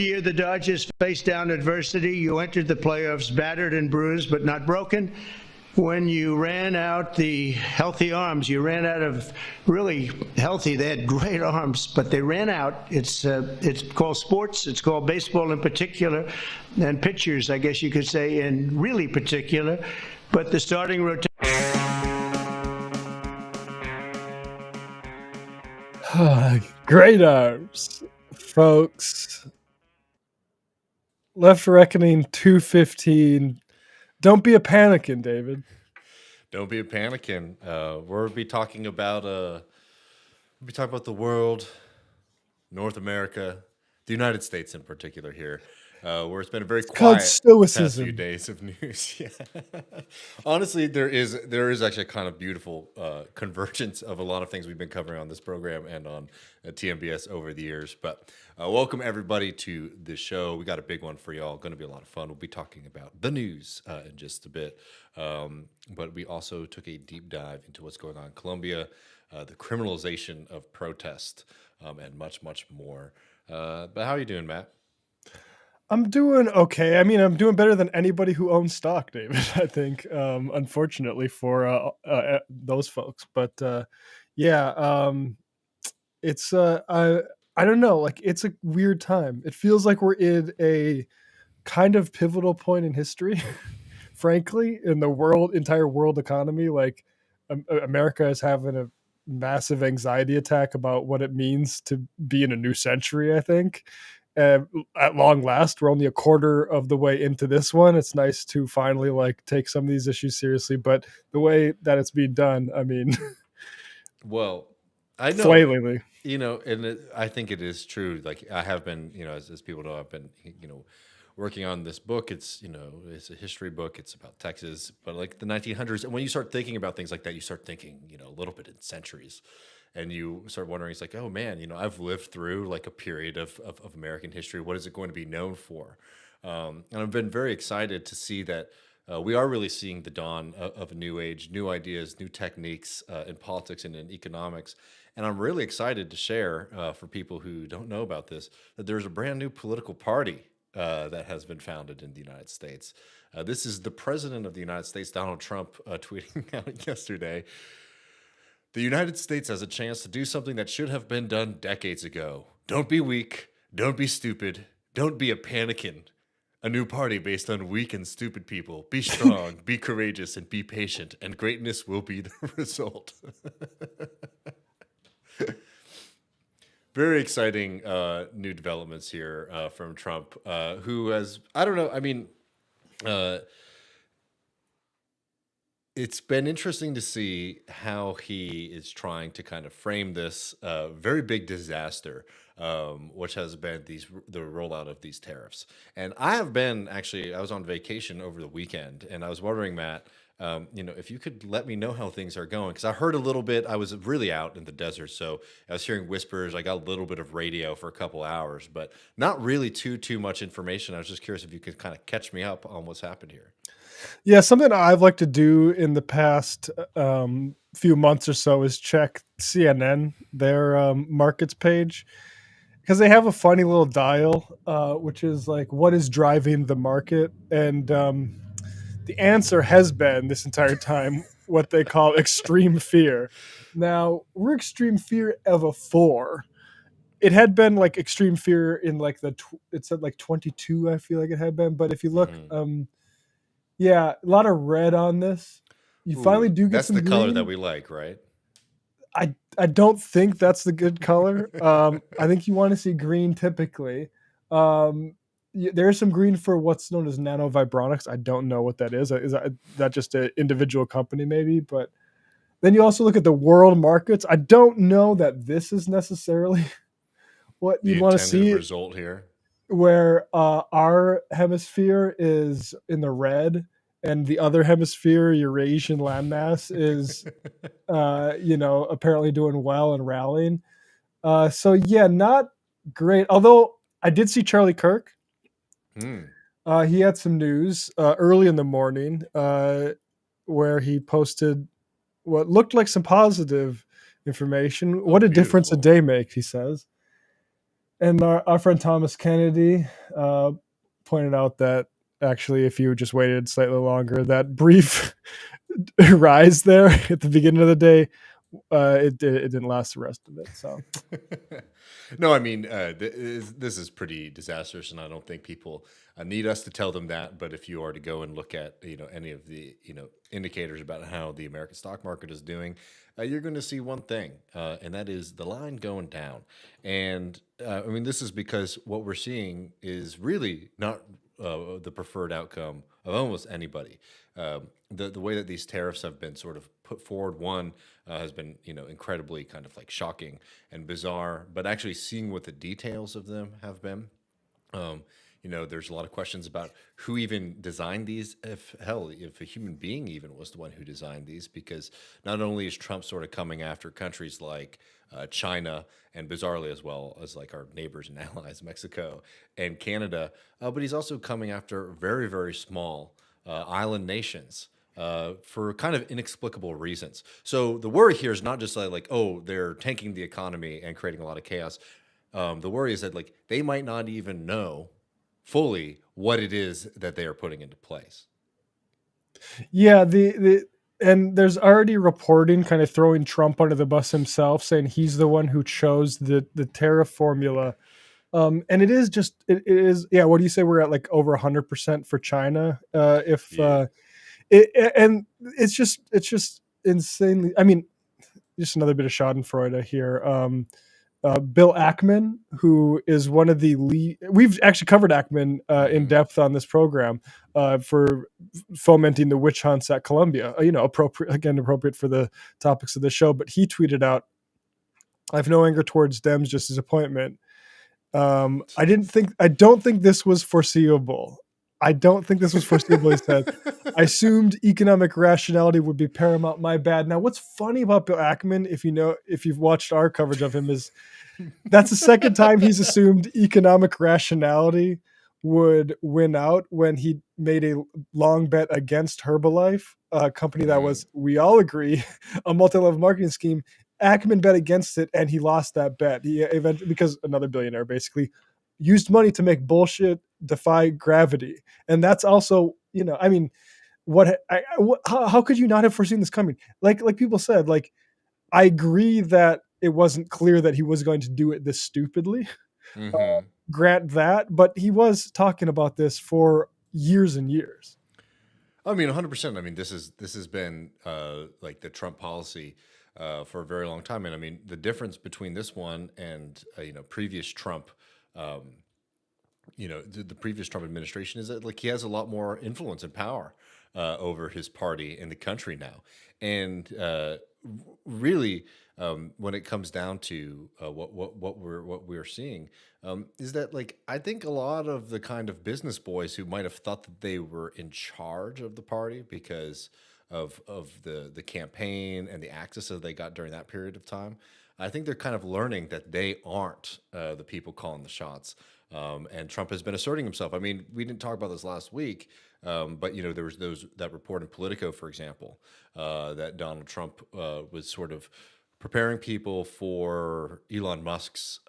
year the Dodgers faced down adversity. You entered the playoffs battered and bruised, but not broken. When you ran out the healthy arms, you ran out of really healthy. They had great arms, but they ran out. It's called sports. It's called baseball in particular, and pitchers, I guess you could say, in really particular. But the starting rotation. Great arms, folks. Left Reckoning 215. Don't be a panican, David. Don't be a panican. We'll be talking about the world, North America, the United States in particular here, where it's been a very quiet past few days of news. Yeah. Honestly, there is actually a kind of beautiful convergence of a lot of things we've been covering on this program and on TMBS over the years. But welcome everybody to the show. We got a big one for y'all. Going to be a lot of fun. We'll be talking about the news in just a bit. But we also took a deep dive into what's going on in Colombia, the criminalization of protest, and much, much more. But how are you doing, Matt? I'm doing okay. I mean, I'm doing better than anybody who owns stock, David, I think, unfortunately for those folks. But it's, I don't know, like it's a weird time. It feels like we're in a kind of pivotal point in history, frankly, in the entire world economy. Like America is having a massive anxiety attack about what it means to be in a new century, I think. At long last, we're only a quarter of the way into this one. It's nice to finally like take some of these issues seriously, but the way that it's being done, I mean, well, I know, flailingly. And I think it is true. Like I have been, as people know, I've been, working on this book. It's, it's a history book. It's about Texas, but like the 1900s. And when you start thinking about things like that, you start thinking, a little bit in centuries. And you start wondering, it's like, oh man, I've lived through like a period of American history. What is it going to be known for? And I've been very excited to see that we are really seeing the dawn of a new age, new ideas, new techniques in politics and in economics. And I'm really excited to share for people who don't know about this, that there's a brand new political party that has been founded in the United States. This is the president of the United States, Donald Trump, tweeting out yesterday. The United States has a chance to do something that should have been done decades ago. Don't be weak. Don't be stupid. Don't be a panican. A new party based on weak and stupid people. Be strong, be courageous, and be patient, and greatness will be the result. Very exciting new developments here from Trump, who has, I don't know, I mean, it's been interesting to see how he is trying to kind of frame this very big disaster, which has been the rollout of these tariffs. And I was on vacation over the weekend, and I was wondering, Matt, if you could let me know how things are going, because I heard a little bit. I was really out in the desert, so I was hearing whispers. I got a little bit of radio for a couple hours, but not really too much information. I was just curious if you could kind of catch me up on what's happened here. Yeah, something I've liked to do in the past few months or so is check CNN, their markets page, because they have a funny little dial, which is like, what is driving the market? And the answer has been this entire time what they call extreme fear. Now, we're extreme fear of a 4. It had been like extreme fear in like it said like 22, I feel like it had been. But if you look, yeah, a lot of red on this. You finally do get some green. That's the color that we like, right? I don't think that's the good color. I think you want to see green typically. There's some green for what's known as nanovibronics. I don't know what that is. Is that just an individual company maybe? But then you also look at the world markets. I don't know that this is necessarily what you want to see. Result here, where our hemisphere is in the red and the other hemisphere, Eurasian landmass, is apparently doing well and rallying. So yeah, not great. Although I did see Charlie Kirk. He had some news early in the morning where he posted what looked like some positive information. What a difference a day makes, he says. And our friend Thomas Kennedy pointed out that actually, if you just waited slightly longer, that brief rise there at the beginning of the day, it didn't last the rest of it. So No, I mean, this is pretty disastrous, and I don't think people need us to tell them that. But if you are to go and look at any of the indicators about how the American stock market is doing, you're going to see one thing, and that is the line going down. And I mean, this is because what we're seeing is really not the preferred outcome of almost anybody. The way that these tariffs have been sort of put forward, one has been incredibly kind of like shocking and bizarre, but actually seeing what the details of them have been. There's a lot of questions about who even designed these. If a human being even was the one who designed these, because not only is Trump sort of coming after countries like China and bizarrely as well as like our neighbors and allies, Mexico and Canada, but he's also coming after very, very small island nations for kind of inexplicable reasons. So the worry here is not just like, oh, they're tanking the economy and creating a lot of chaos. The worry is that like they might not even know fully what it is that they are putting into place. yeah, and there's already reporting kind of throwing Trump under the bus himself, saying he's the one who chose the tariff formula. And it is yeah. What do you say? We're at like over 100% for China. And it's just insanely. I mean, just another bit of Schadenfreude here. Bill Ackman, who is one of the lead, we've actually covered Ackman in depth on this program for fomenting the witch hunts at Columbia. Appropriate for the topics of the show. But he tweeted out, "I have no anger towards Dems, just disappointment. I don't think this was foreseeable. I don't think this was foreseeable," he said. "I assumed economic rationality would be paramount. My bad." Now, what's funny about Bill Ackman, if you've watched our coverage of him, is that's the second time he's assumed economic rationality would win out when he made a long bet against Herbalife, a company that was, we all agree, a multi-level marketing scheme. Ackman bet against it and he lost that bet. He eventually, because another billionaire basically used money to make bullshit defy gravity. And that's also, I mean, how could you not have foreseen this coming? Like people said, like, I agree that it wasn't clear that he was going to do it this stupidly. Grant that, but he was talking about this for years and years. I mean, 100%. I mean, this has been like the Trump policy for a very long time, and I mean, the difference between this one and previous Trump, the previous Trump administration is that like he has a lot more influence and power over his party in the country now, and really, when it comes down to what we're seeing, is that like I think a lot of the kind of business boys who might have thought that they were in charge of the party because of the campaign and the access that they got during that period of time, I think they're kind of learning that they aren't the people calling the shots. And Trump has been asserting himself. I mean, we didn't talk about this last week, but there was that report in Politico, for example, that Donald Trump was sort of preparing people for Elon Musk's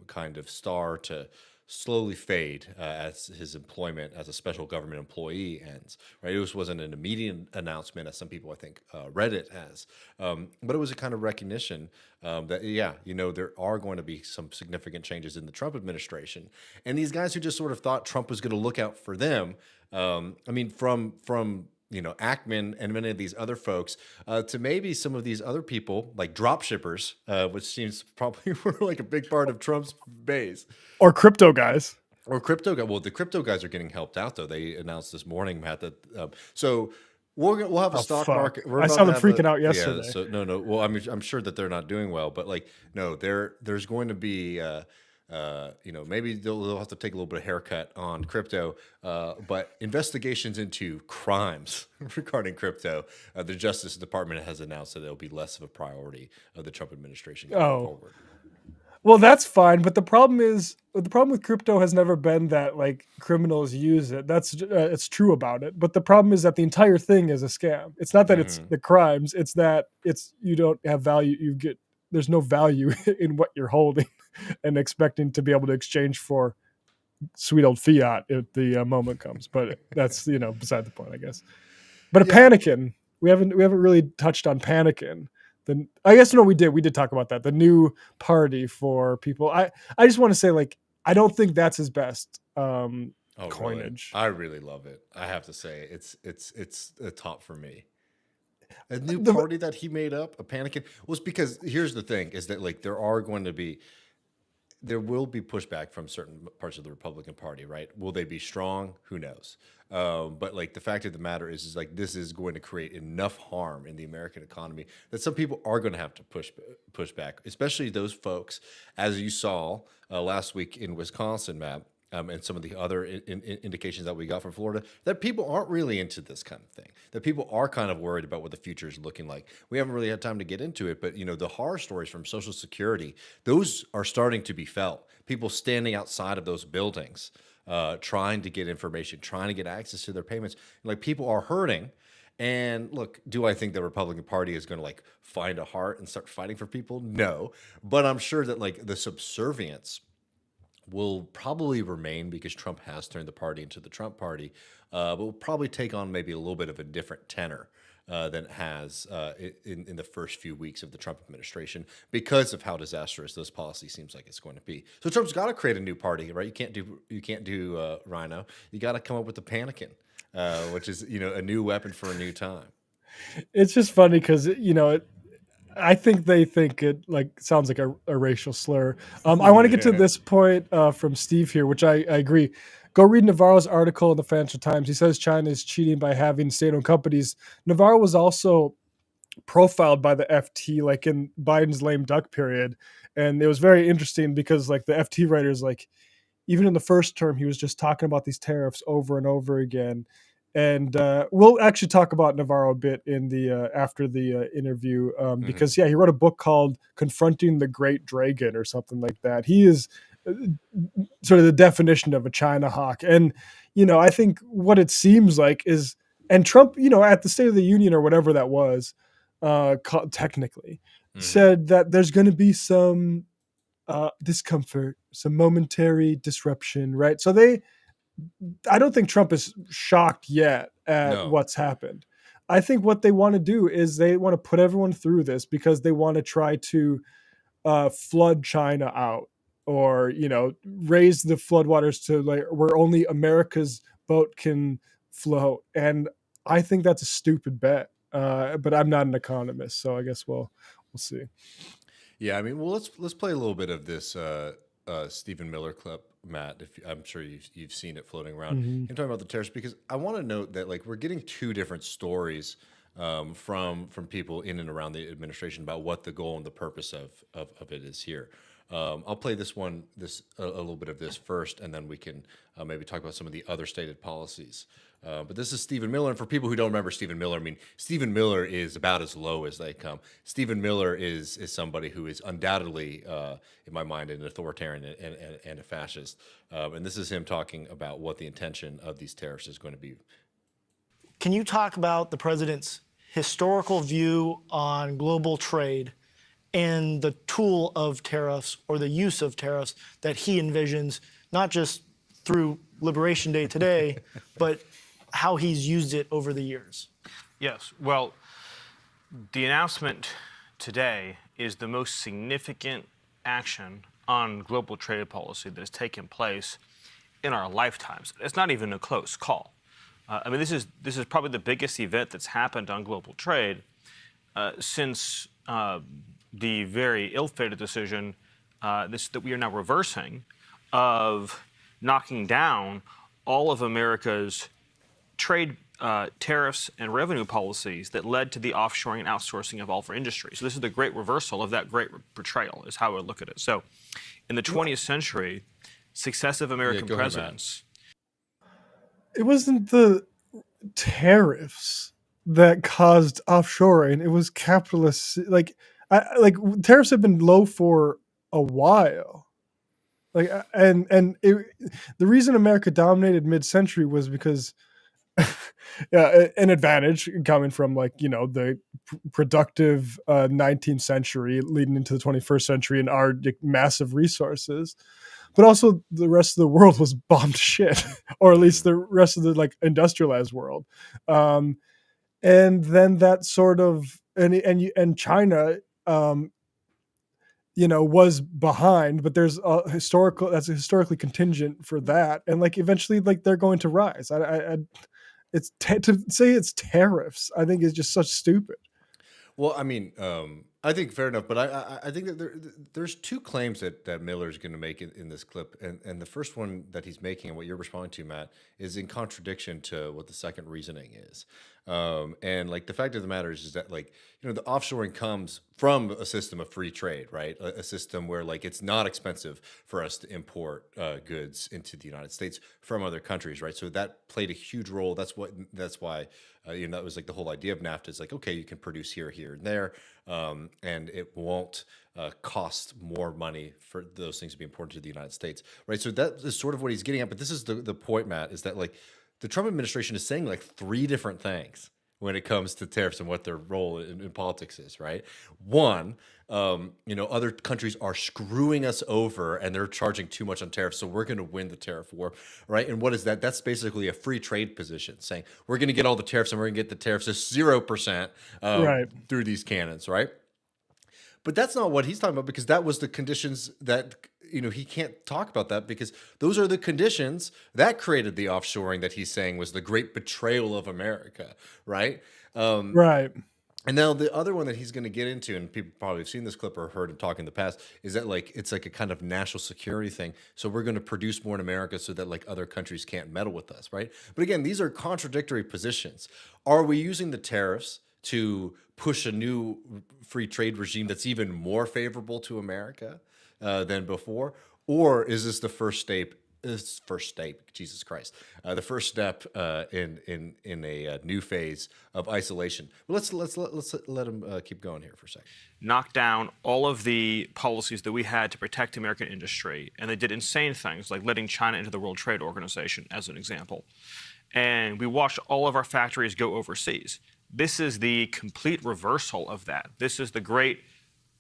kind of star to slowly fade as his employment as a special government employee ends. Right, it wasn't an immediate announcement, as some people I think read it as, but it was a kind of recognition that there are going to be some significant changes in the Trump administration, and these guys who just sort of thought Trump was going to look out for them. I mean, from Ackman and many of these other folks to maybe some of these other people like drop shippers, which seems probably were like a big part of Trump's base. Or crypto guys. Or crypto guys. Well, the crypto guys are getting helped out, though. They announced this morning, Matt, that so we'll have a stock market. I saw them freaking out yesterday. Yeah, so no. Well, I'm sure that they're not doing well, but like no, there's going to be. Maybe they'll have to take a little bit of haircut on crypto, but investigations into crimes regarding crypto, the Justice Department has announced that it'll be less of a priority of the Trump administration going forward. Well, that's fine, but the problem with crypto has never been that like criminals use it. That's it's true about it, but the problem is that the entire thing is a scam. It's not that it's the crimes; it's that you don't have value. There's no value in what you're holding. and expecting to be able to exchange for sweet old fiat if the moment comes. But that's beside the point, I guess. But a Yeah. Panican, we haven't really touched on Panican. Then I guess we did talk about that. The new party for people. I just want to say, like, I don't think that's his best coinage. Really? I really love it. I have to say, it's a top for me. A new The- party that he made up, a Panican, was because here's the thing: is that like there will be pushback from certain parts of the Republican Party, right? Will they be strong? Who knows? But like the fact of the matter is like this is going to create enough harm in the American economy that some people are going to have to push back, especially those folks, as you saw last week in Wisconsin, Matt. And some of the other indications that we got from Florida, that people aren't really into this kind of thing, that people are kind of worried about what the future is looking like. We haven't really had time to get into it, but the horror stories from Social Security, those are starting to be felt. People standing outside of those buildings, trying to get information, trying to get access to their payments. Like, people are hurting. And look, do I think the Republican Party is going to like find a heart and start fighting for people? No, but I'm sure that like the subservience will probably remain because Trump has turned the party into the Trump party, but will probably take on maybe a little bit of a different tenor than it has in the first few weeks of the Trump administration because of how disastrous this policy seems like it's going to be. So Trump's got to create a new party, right? You can't do Rhino. You got to come up with the Panican, which is a new weapon for a new time. It's just funny because I think they think it like sounds like a racial slur. I want to get to this point from Steve here, which I agree. Go read Navarro's article in the Financial Times. He says China is cheating by having state-owned companies. Navarro was also profiled by the FT like in Biden's lame duck period, and it was very interesting because like the FT writers, like, even in the first term, he was just talking about these tariffs over and over again. And we'll actually talk about Navarro a bit in the after the interview because he wrote a book called "Confronting the Great Dragon" or something like that. He is sort of the definition of a China hawk, and I think what it seems like is, and Trump, at the State of the Union or whatever that was, technically said that there's going to be some discomfort, some momentary disruption, right? So I don't think Trump is shocked yet at what's happened. I think what they want to do is they want to put everyone through this because they want to try to flood China out, or raise the floodwaters to like where only America's boat can float. And I think that's a stupid bet. But I'm not an economist, so I guess we'll see. Yeah, I mean, well, let's play a little bit of this Stephen Miller clip, Matt. I'm sure you've seen it floating around. Him talking about the tariffs, because I want to note that like we're getting two different stories from people in and around the administration about what the goal and the purpose of it is here. I'll play a little bit of this first, and then we can maybe talk about some of the other stated policies. But this is Stephen Miller, and for people who don't remember Stephen Miller, I mean, Stephen Miller is about as low as they come. Stephen Miller is somebody who is undoubtedly, in my mind, an authoritarian and a fascist. And this is him talking about what the intention of these tariffs is going to be. Can you talk about the president's historical view on global trade and the tool of tariffs, or the use of tariffs, that he envisions, not just through Liberation Day today, but how he's used it over the years? Yes. Well, the announcement today is the most significant action on global trade policy that has taken place in our lifetimes. It's not even a close call. I mean, this is probably the biggest event that's happened on global trade since the very ill-fated decision that we are now reversing of knocking down all of America's trade tariffs and revenue policies that led to the offshoring and outsourcing of all of our industries. So this is the great reversal of that great betrayal, is how I would look at it. So in the 20th century, successive American presidents... It wasn't the tariffs that caused offshoring. It was capitalists. Like tariffs have been low for a while. The reason America dominated mid-century was because Yeah, an advantage coming from like, you know, the productive 19th century leading into the 21st century and our like, massive resources. But also the rest of the world was bombed to shit, or at least the rest of the like industrialized world. And then that sort of and China, you know, was behind, but there's a historical that's a historically contingent for that, and like eventually, like they're going to rise. It's to say it's tariffs, I think is just such stupid. Well, I mean, I think fair enough, but I think that there's two claims that Miller's going to make in this clip, and the first one that he's making and what you're responding to, Matt, is in contradiction to what the second reasoning is. And like the fact of the matter is that like, you know, the offshoring comes from a system of free trade, right? A system where like it's not expensive for us to import goods into the United States from other countries, right? So that played a huge role. That's why you know, that was like the whole idea of NAFTA is like, okay, you can produce here, here, and there, and it won't cost more money for those things to be imported to the United States, right? So that is sort of what he's getting at. But this is the point, Matt, is that like the Trump administration is saying like three different things when it comes to tariffs and what their role in politics is, right? One, you know, other countries are screwing us over and they're charging too much on tariffs, so we're going to win the tariff war, right? And what is that? That's basically a free trade position, saying we're going to get all the tariffs and we're going to get the tariffs to 0% Right. through these cannons, right? But that's not what he's talking about, because that was the conditions that, you know, he can't talk about that because those are the conditions that created the offshoring that he's saying was the great betrayal of America, right? Right. And now the other one that he's going to get into, and people probably have seen this clip or heard him talk in the past, is that like it's like a kind of national security thing. So we're going to produce more in America so that like other countries can't meddle with us, right? But again, these are contradictory positions. Are we using the tariffs to push a new free trade regime that's even more favorable to America than before? Or is this the first step? Jesus Christ, the first step in a new phase of isolation. Well, let's let him keep going here for a second. Knocked down all of the policies that we had to protect American industry, and they did insane things like letting China into the World Trade Organization, as an example. And we watched all of our factories go overseas. This is the complete reversal of that. This is the great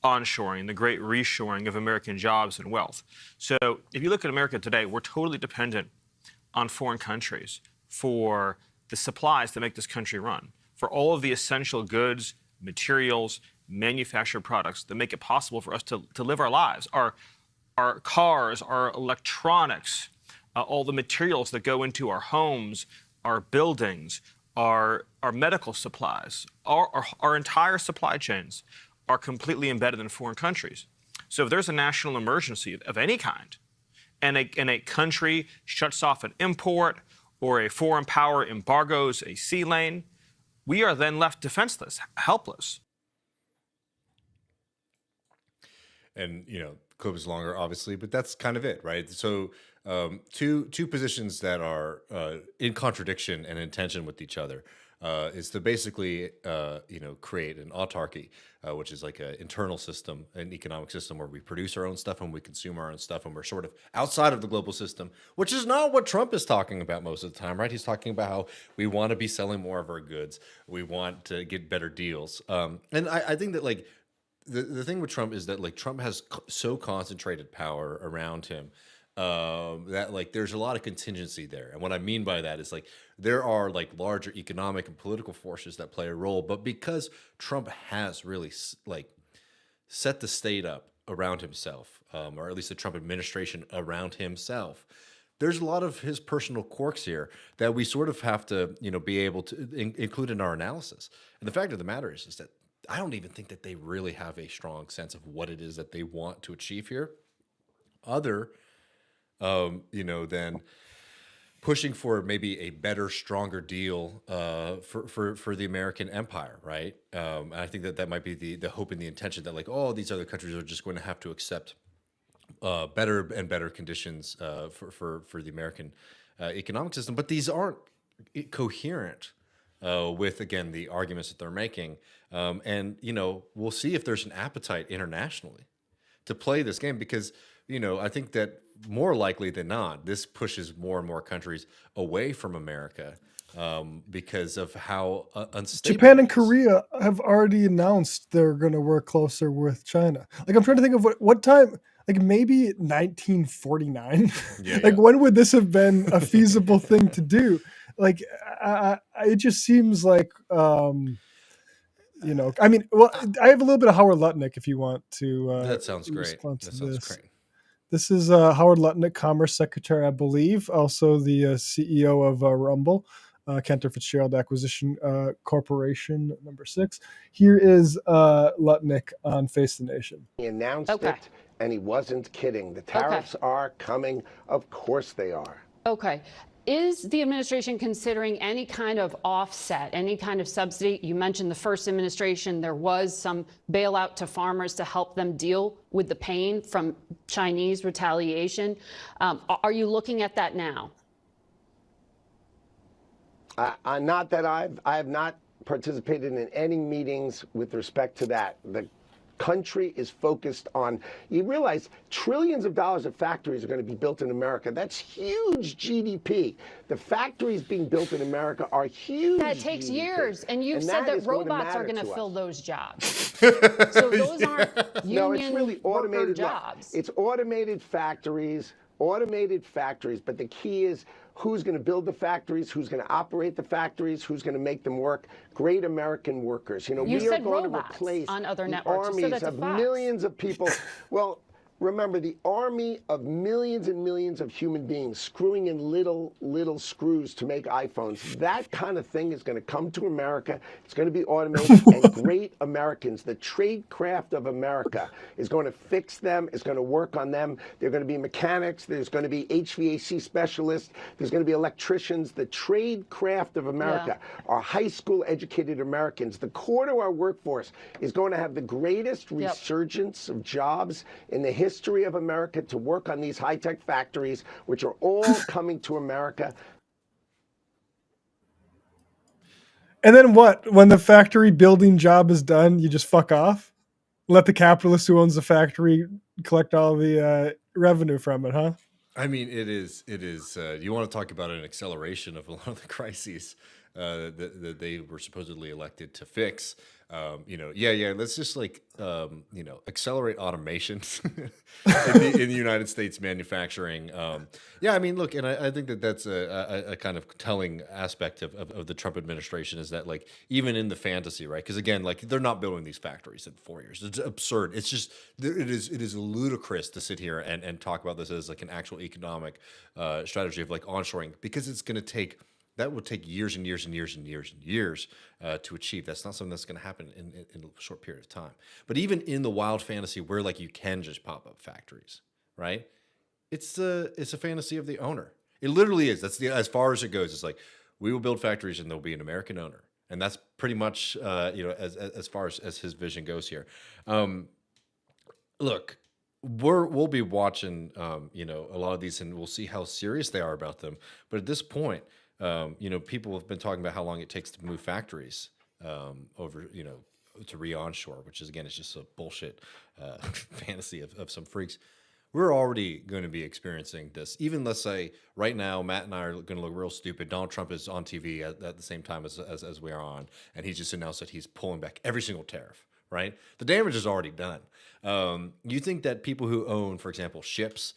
onshoring, the great reshoring of American jobs and wealth. So if you look at America today, we're totally dependent on foreign countries for the supplies that make this country run, for all of the essential goods, materials, manufactured products that make it possible for us to live our lives. Our cars, our electronics, all the materials that go into our homes, our buildings, our medical supplies, our entire supply chains are completely embedded in foreign countries. So if there's a national emergency of any kind, and a country shuts off an import, or a foreign power embargoes a sea lane, we are then left defenseless, helpless. And you know, the clip is longer, obviously, but that's kind of it, right? So two positions that are in contradiction and in tension with each other. Is to basically, you know, create an autarky, which is like an internal system, an economic system where we produce our own stuff and we consume our own stuff, and we're sort of outside of the global system, which is not what Trump is talking about most of the time, right? He's talking about how we want to be selling more of our goods, we want to get better deals, and I think that like the thing with Trump is that like Trump has so concentrated power around him. That like there's a lot of contingency there, and what I mean by that is like there are like larger economic and political forces that play a role, but because Trump has really like set the state up around himself, or at least the Trump administration around himself, there's a lot of his personal quirks here that we sort of have to, you know, be able to include in our analysis. And the fact of the matter is that I don't even think that they really have a strong sense of what it is that they want to achieve here, other you know, than pushing for maybe a better, stronger deal for the American empire, right? And I think that might be the hope and the intention that like, oh, these other countries are just going to have to accept better and better conditions for the American economic system. But these aren't coherent with, again, the arguments that they're making. And, you know, we'll see if there's an appetite internationally to play this game, because, you know, I think that more likely than not, this pushes more and more countries away from America because of how unstable Japan it and is. Korea have already announced they're going to work closer with China. Like, I'm trying to think of what time, like maybe 1949. Yeah, Like, yeah. when would this have been a feasible thing to do? Like, it just seems like, I mean, well, I have a little bit of Howard Lutnick if you want to That sounds great. respond to That sounds this. great. This is Howard Lutnick, Commerce Secretary, I believe, also the CEO of Rumble, Cantor Fitzgerald Acquisition Corporation, number 6. Here is Lutnick on Face the Nation. He announced Okay. it, and he wasn't kidding. The tariffs are coming. Of course they are. Okay. Is the administration considering any kind of offset, any kind of subsidy? You mentioned the first administration, there was some bailout to farmers to help them deal with the pain from Chinese retaliation. Are you looking at that now? Not that I have not participated in any meetings with respect to that. The country is focused on, you realize trillions of dollars of factories are going to be built in America. That's huge GDP. The factories being built in America are huge. That takes GDP. years, and you've And said that is going to robots are matter going to to fill us. those jobs. So those aren't union No, it's really worker automated jobs. It's automated factories, but the key is who's going to build the factories, who's going to operate the factories, who's going to make them work. Great American workers. You You we are said going to robots replace on other the networks. You said armies that to of Fox. millions of people. Well, remember, the army of millions and millions of human beings screwing in little screws to make iPhones. That kind of thing is going to come to America. It's going to be automated, and great Americans, the trade craft of America, is going to fix them, is going to work on them. They're going to be mechanics. There's going to be HVAC specialists. There's going to be electricians. The trade craft of America are high school educated Americans. The core to our workforce is going to have the greatest resurgence of jobs in the history of America to work on these high-tech factories, which are all coming to America. And then what? When the factory building job is done, you just fuck off? Let the capitalist who owns the factory collect all the revenue from it, huh? I mean, it is. You want to talk about an acceleration of a lot of the crises that they were supposedly elected to fix. Let's just accelerate automation in the United States manufacturing. I mean, look, and I think that's a kind of telling aspect of the Trump administration is that, like, even in the fantasy, right? Because again, like, they're not building these factories in 4 years. It's absurd. It's just it is ludicrous to sit here and talk about this as like an actual economic strategy of like onshoring, because it's going to take. That would take years and years and years and years and years to achieve. That's not something that's going to happen in a short period of time. But even in the wild fantasy where like you can just pop up factories, right? It's a fantasy of the owner. It literally is. That's as far as it goes. It's like, we will build factories and there'll be an American owner, and that's pretty much as far as his vision goes here. Look. We'll be watching, a lot of these, and we'll see how serious they are about them. But at this point, people have been talking about how long it takes to move factories over, to re-onshore, which is, again, it's just a bullshit fantasy of some freaks. We're already going to be experiencing this. Even, let's say, right now, Matt and I are going to look real stupid. Donald Trump is on TV at the same time as we are on, and he just announced that he's pulling back every single tariff. Right? The damage is already done. You think that people who own, for example, ships,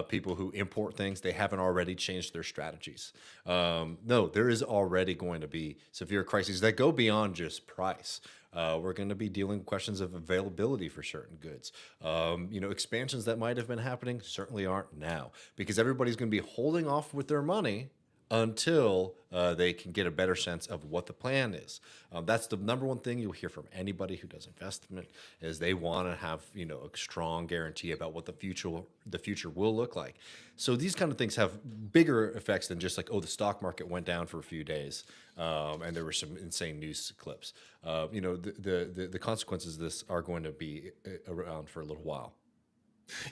people who import things, they haven't already changed their strategies? No, there is already going to be severe crises that go beyond just price. We're going to be dealing with questions of availability for certain goods. Expansions that might have been happening certainly aren't now, because everybody's going to be holding off with their money until they can get a better sense of what the plan is. That's the number one thing you'll hear from anybody who does investment, is they want to have a strong guarantee about what the future will look like. So these kind of things have bigger effects than just like, oh, the stock market went down for a few days and there were some insane news clips. The consequences of this are going to be around for a little while.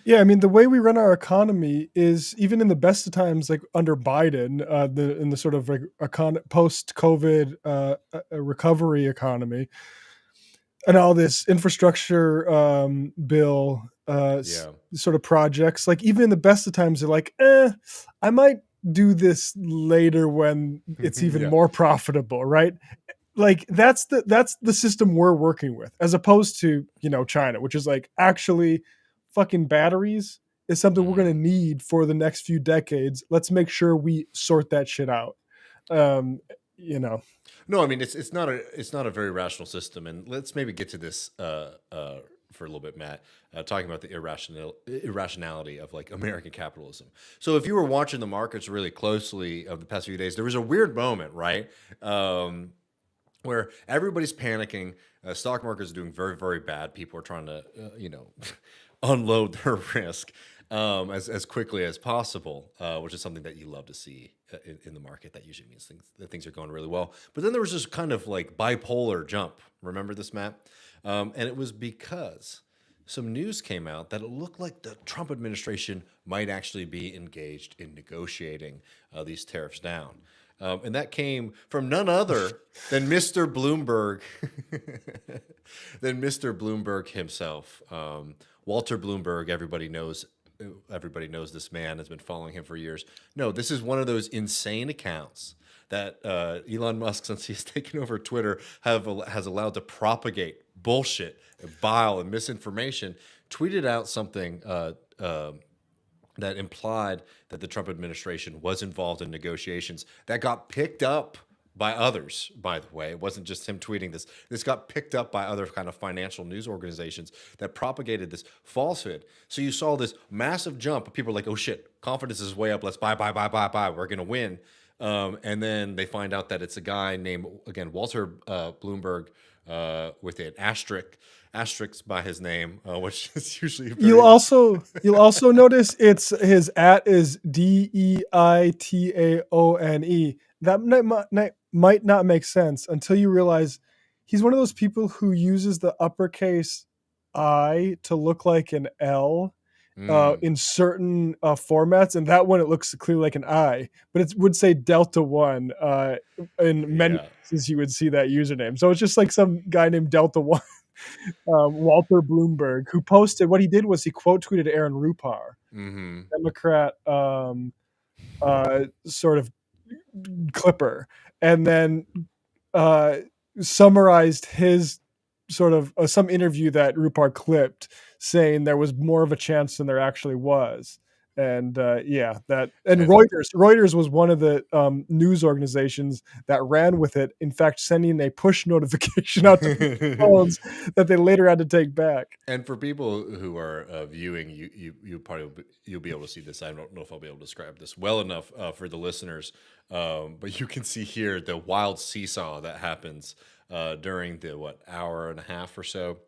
Yeah, I mean, the way we run our economy is, even in the best of times, like under Biden, in the sort of like post-COVID recovery economy, and all this infrastructure bill sort of projects, like even in the best of times, they're like, I might do this later when it's even Yeah. more profitable, right? Like that's the system we're working with, as opposed to, China, which is like, actually, fucking batteries is something we're going to need for the next few decades. Let's make sure we sort that shit out. Um, you know, No, I mean it's not a very rational system, and let's maybe get to this for a little bit, Matt, talking about the irrationality of like American capitalism. So if you were watching the markets really closely of the past few days, there was a weird moment, right? Where everybody's panicking. Stock markets are doing very, very bad. People are trying to, unload their risk as quickly as possible, which is something that you love to see in the market. That usually means things are going really well. But then there was this kind of like bipolar jump. Remember this, Matt? And it was because some news came out that it looked like the Trump administration might actually be engaged in negotiating these tariffs down. And that came from none other than Mr. Bloomberg, himself. Walter Bloomberg, everybody knows this man, has been following him for years. No, this is one of those insane accounts that Elon Musk, since he's taken over Twitter, has allowed to propagate bullshit, and bile, and misinformation. Tweeted out something that implied that the Trump administration was involved in negotiations that got picked up by others, by the way. It wasn't just him tweeting this. This got picked up by other kind of financial news organizations that propagated this falsehood. So you saw this massive jump. People were like, oh shit, confidence is way up. Let's buy. We're going to win. And then they find out that it's a guy named, again, Walter Bloomberg, with an asterisk by his name, which is usually very... You'll also notice it's his @ is DEITAONE. That might not make sense until you realize he's one of those people who uses the uppercase I to look like an L in certain formats, and that one it looks clearly like an I, but it would say Delta One. In many cases, you would see that username. So it's just like some guy named Delta One. Walter Bloomberg, who posted, what he did was he quote tweeted Aaron Rupar, Democrat sort of clipper, and then summarized his sort of some interview that Rupar clipped, saying there was more of a chance than there actually was. And Reuters was one of the news organizations that ran with it. In fact, sending a push notification out to phones that they later had to take back. And for people who are viewing, you'll be able to see this. I don't know if I'll be able to describe this well enough for the listeners, but you can see here the wild seesaw that happens during the hour and a half or so.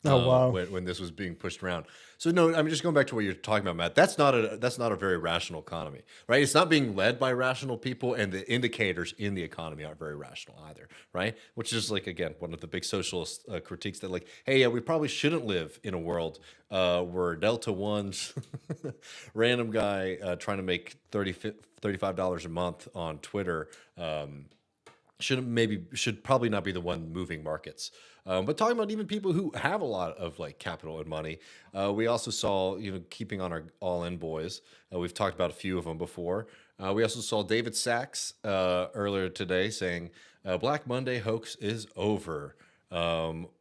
Oh wow! When this was being pushed around. So no, I'm just going back to what you're talking about, Matt. That's not a very rational economy, right? It's not being led by rational people, and the indicators in the economy aren't very rational either, right? Which is like, again, one of the big socialist critiques that like, hey, we probably shouldn't live in a world where Delta One's random guy trying to make $35 a month on Twitter should probably not be the one moving markets. But talking about even people who have a lot of like capital and money, we also saw, keeping on our all-in boys, we've talked about a few of them before. We also saw David Sachs earlier today saying Black Monday hoax is over,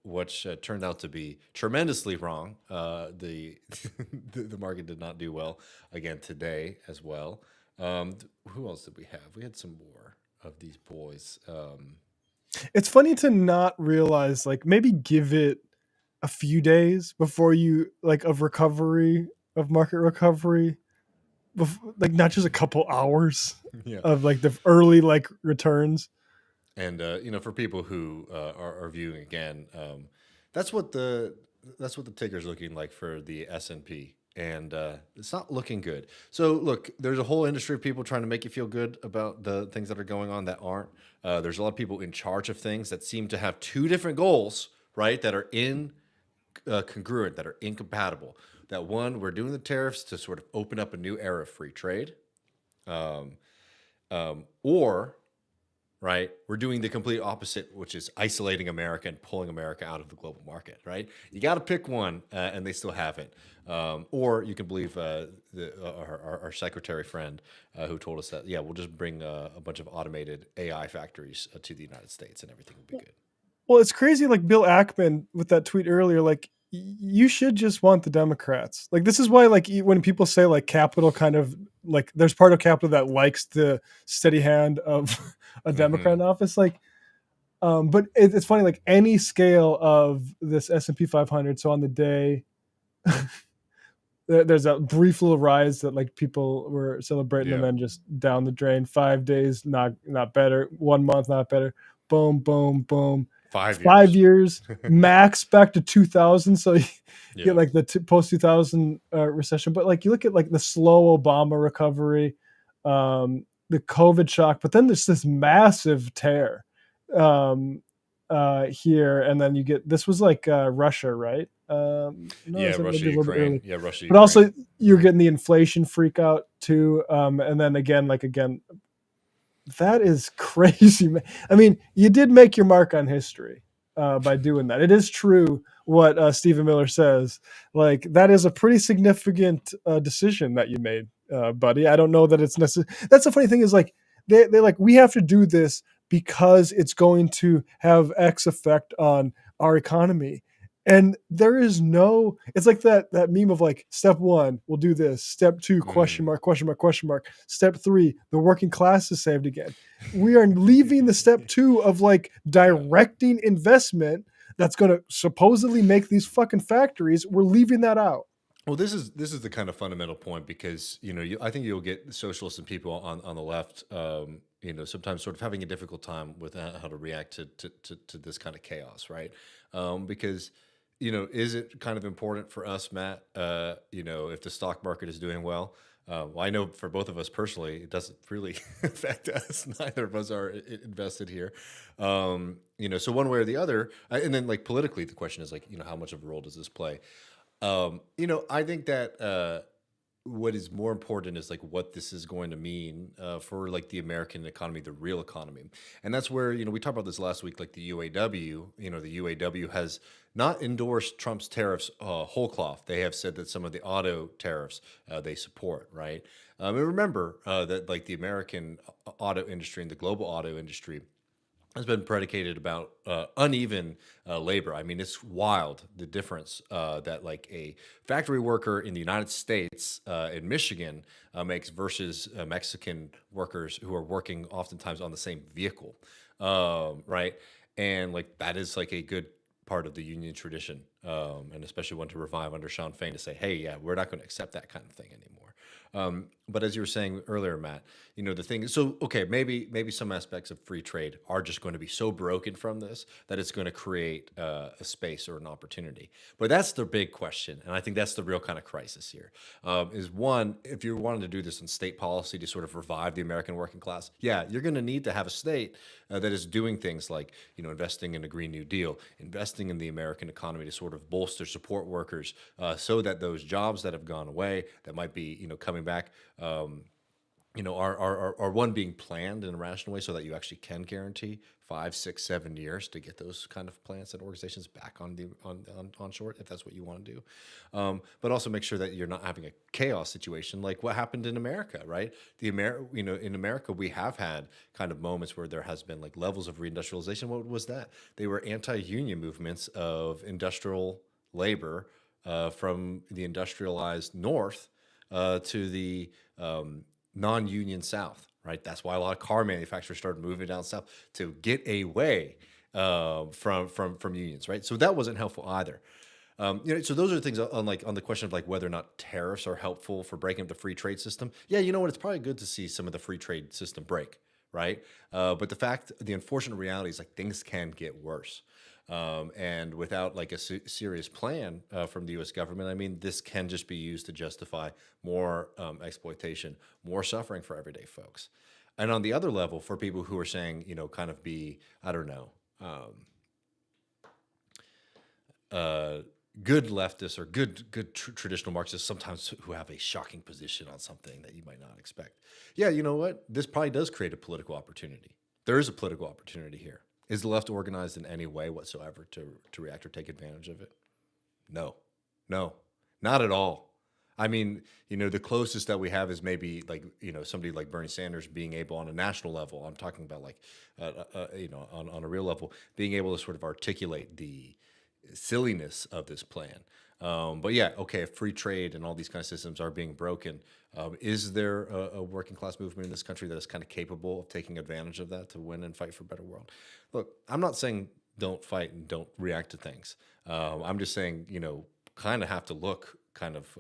which turned out to be tremendously wrong. The market did not do well again today as well. Who else did we have? We had some more of these boys. It's funny to not realize, like, maybe give it a few days before you of market recovery, like not just a couple hours of like the early returns. And for people who are viewing again, that's what the ticker's looking like for the S&P. And it's not looking good. So look, there's a whole industry of people trying to make you feel good about the things that are going on that aren't. There's a lot of people in charge of things that seem to have two different goals, right? That are congruent, that are incompatible. That one, we're doing the tariffs to sort of open up a new era of free trade, or right? We're doing the complete opposite, which is isolating America and pulling America out of the global market, right? You got to pick one, and they still haven't. Or you can believe our secretary friend who told us that, yeah, we'll just bring a bunch of automated AI factories to the United States and everything will be good. Well, it's crazy. Like Bill Ackman with that tweet earlier, like you should just want the Democrats. Like this is why, like when people say like capital kind of like there's part of capital that likes the steady hand of a Democrat in office, like. But it's funny, like any scale of this S&P 500. So on the day, there's a brief little rise that like people were celebrating, and then just down the drain. 5 days, not better. 1 month, not better. Boom, boom, boom. 5 years, max back to 2000. So you get like the post 2000 recession. But like you look at like the slow Obama recovery, the COVID shock, but then there's this massive tear here, and then you get this was like Russia, right? No, Russia, Ukraine. Yeah, Russia. But also you're getting the inflation freak out too, and then again, that is crazy, man. I mean, you did make your mark on history by doing that. It is true what Stephen Miller says. Like that is a pretty significant decision that you made, buddy. I don't know that it's necessary. That's the funny thing is like they're like we have to do this because it's going to have X effect on our economy. And there is no, it's like that meme of like, step one, we'll do this. Step two, question mark, question mark, question mark. Step three, the working class is saved again. We are leaving the step two of like directing investment that's going to supposedly make these fucking factories. We're leaving that out. Well, this is the kind of fundamental point because I think you'll get socialists and people on the left, sometimes sort of having a difficult time with how to react to this kind of chaos, right? Because is it kind of important for us, Matt? If the stock market is doing well, I know for both of us personally, it doesn't really affect us. Neither of us are invested here, So one way or the other, and then like politically, the question is like, how much of a role does this play? I think that what is more important is like what this is going to mean for like the American economy, the real economy. And that's where, we talked about this last week, like the UAW, the UAW has not endorsed Trump's tariffs whole cloth. They have said that some of the auto tariffs they support, right? And remember that like the American auto industry and the global auto industry has been predicated about uneven labor. I mean, it's wild the difference that like a factory worker in the United States in Michigan makes versus Mexican workers who are working oftentimes on the same vehicle, right? And like that is like a good part of the union tradition, and especially one to revive under Sean Fain to say, hey, yeah, we're not going to accept that kind of thing anymore. But as you were saying earlier, Matt, the thing is, so, okay, maybe some aspects of free trade are just going to be so broken from this that it's going to create a space or an opportunity. But that's the big question. And I think that's the real kind of crisis here. Is one, if you're wanting to do this in state policy to sort of revive the American working class, yeah, you're going to need to have a state that is doing things like, investing in a Green New Deal, investing in the American economy to sort of bolster, support workers so that those jobs that have gone away, that might be, coming back, are one being planned in a rational way so that you actually can guarantee 5, 6, 7 years to get those kind of plants and organizations back on shore if that's what you want to do. But also make sure that you're not having a chaos situation like what happened in America, right? In America, we have had kind of moments where there has been like levels of reindustrialization. What was that? They were anti-union movements of industrial labor from the industrialized North to the non-union South, right? That's why a lot of car manufacturers started moving down south to get away from unions, right? So that wasn't helpful either. So those are things on the question of like whether or not tariffs are helpful for breaking up the free trade system. Yeah, you know what? It's probably good to see some of the free trade system break, right? But the unfortunate reality is like things can get worse. And without like a serious plan from the U.S. government, I mean, this can just be used to justify more exploitation, more suffering for everyday folks. And on the other level, for people who are saying, kind of be, I don't know, good leftists or good traditional Marxists, sometimes who have a shocking position on something that you might not expect. Yeah, you know what? This probably does create a political opportunity There is a political opportunity here. Is the left organized in any way whatsoever to react or take advantage of it? No, not at all. I mean, the closest that we have is maybe like, somebody like Bernie Sanders being able on a national level. I'm talking about like, on a real level, being able to sort of articulate the silliness of this plan. But yeah, okay, if free trade and all these kind of systems are being broken, is there a working class movement in this country that is kind of capable of taking advantage of that to win and fight for a better world? Look, I'm not saying don't fight and don't react to things. I'm just saying, kind of have to look kind of,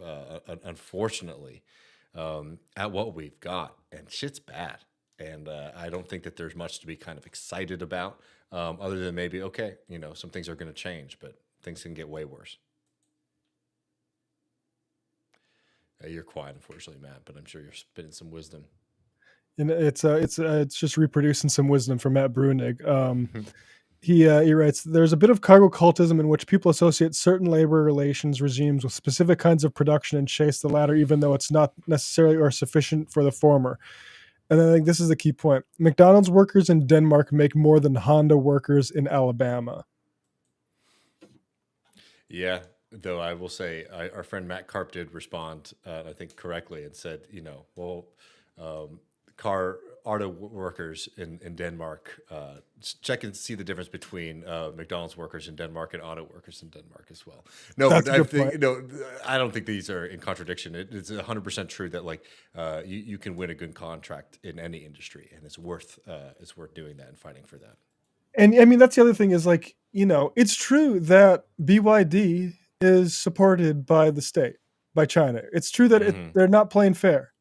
unfortunately, at what we've got, and shit's bad. And I don't think that there's much to be kind of excited about, other than maybe, okay, some things are going to change, but things can get way worse. You're quiet, unfortunately, Matt, but I'm sure you're spitting some wisdom. And it's just reproducing some wisdom from Matt Brunig. He writes, there's a bit of cargo cultism in which people associate certain labor relations regimes with specific kinds of production and chase the latter, even though it's not necessarily or sufficient for the former. And I think this is the key point. McDonald's workers in Denmark make more than Honda workers in Alabama. Yeah, though I will say our friend Matt Karp did respond, I think correctly, and said, car auto workers in Denmark, check and see the difference between McDonald's workers in Denmark and auto workers in Denmark as well. No, That's but a good point. I don't think these are in contradiction. It's 100% true that like you can win a good contract in any industry, and it's worth doing that and fighting for that. And I mean, that's the other thing is like, it's true that BYD is supported by the state, by China. It's true that they're not playing fair.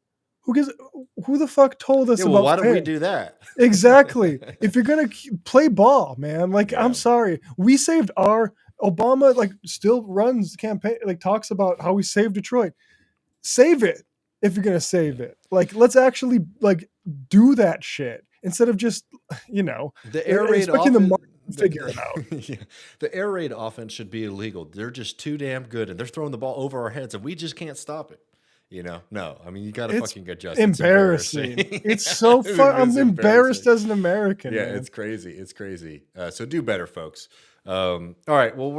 Who the fuck told us about why fair? don't we do that? Exactly. If you're going to play ball, man, like, I'm sorry. We saved Obama, like, still runs the campaign, like, talks about how we saved Detroit. Save it if you're going to save it. Like, let's actually, like, do that shit instead of just, the air raid expecting the offense, market to figure it out. yeah, the air raid offense should be illegal. They're just too damn good, and they're throwing the ball over our heads, and we just can't stop it. No, I mean, you got to fucking adjust. Embarrassing. It's so fun. I'm embarrassed as an American. Yeah, man. it's crazy. It's crazy. So do better, folks. All right. Well,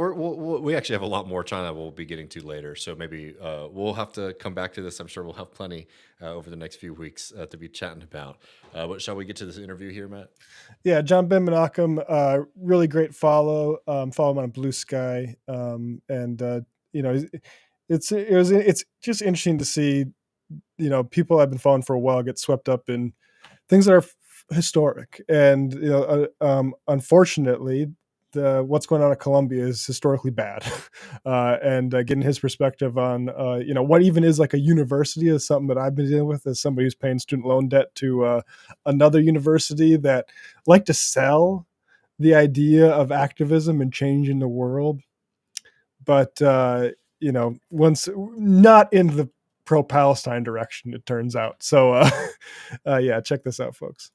we actually have a lot more China we'll be getting to later. So maybe we'll have to come back to this. I'm sure we'll have plenty over the next few weeks to be chatting about. But shall we get to this interview here, Matt? Yeah, Jonathan Ben-Mencham, really great follow. Follow him on Bluesky, it's just interesting to see, people I've been following for a while get swept up in things that are historic, and unfortunately, what's going on in Colombia is historically bad, and getting his perspective on what even is like a university is something that I've been dealing with as somebody who's paying student loan debt to another university that like to sell the idea of activism and changing the world, but once not in the pro-Palestine direction, it turns out. So yeah, check this out, folks.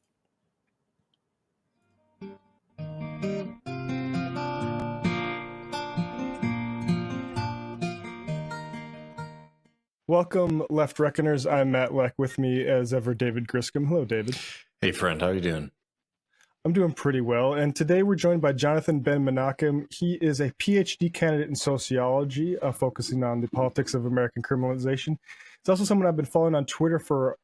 Welcome, Left Reckoners. I'm Matt Leck. With me, as ever, David Griscom. Hello, David. Hey, friend. How are you doing? I'm doing pretty well. And today we're joined by Jonathan Ben-Mencham. He is a PhD candidate in sociology, focusing on the politics of American criminalization. He's also someone I've been following on Twitter for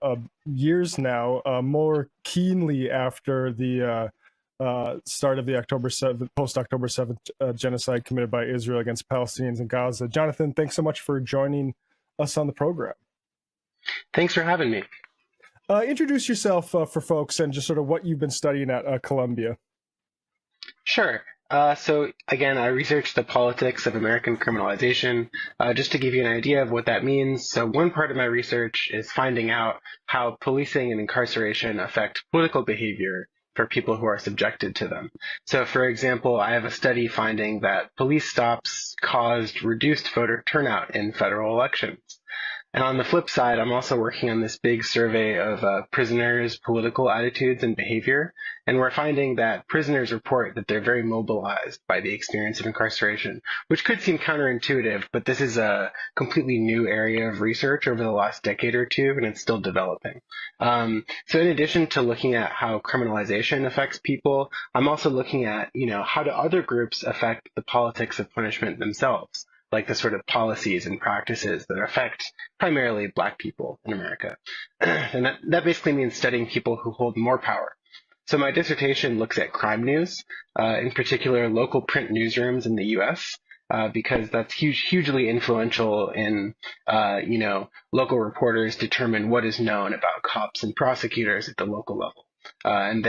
years now, more keenly after the start of the post-October 7th genocide committed by Israel against Palestinians in Gaza. Jonathan, thanks so much for joining us on the program. Thanks for having me. Introduce yourself for folks and just sort of what you've been studying at Columbia. Sure. So again, I researched the politics of American criminalization. Just to give you an idea of what that means, so one part of my research is finding out how policing and incarceration affect political behavior for people who are subjected to them. So for example, I have a study finding that police stops caused reduced voter turnout in federal elections. And on the flip side, I'm also working on this big survey of prisoners' political attitudes and behavior. And we're finding that prisoners report that they're very mobilized by the experience of incarceration, which could seem counterintuitive, but this is a completely new area of research over the last decade or two, and it's still developing. So in addition to looking at how criminalization affects people, I'm also looking at, how do other groups affect the politics of punishment themselves, like the sort of policies and practices that affect primarily Black people in America. And that basically means studying people who hold more power. So my dissertation looks at crime news, in particular local print newsrooms in the U.S., because that's hugely influential in, local reporters determine what is known about cops and prosecutors at the local level. And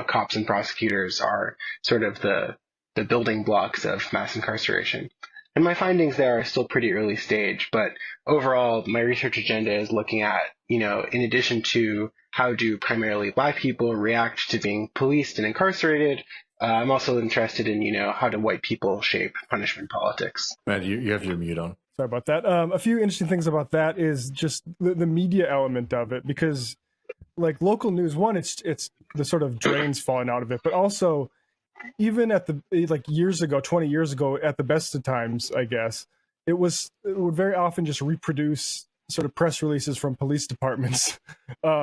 cops and prosecutors are sort of the building blocks of mass incarceration. And my findings there are still pretty early stage, but overall, my research agenda is looking at, in addition to how do primarily Black people react to being policed and incarcerated, I'm also interested in, how do white people shape punishment politics. Matt, you have your mute on. Sorry about that. A few interesting things about that is just the media element of it, because like local news, one, it's the sort of drains falling out of it, but also even at the years ago, 20 years ago, at the best of times, I guess, it would very often just reproduce sort of press releases from police departments,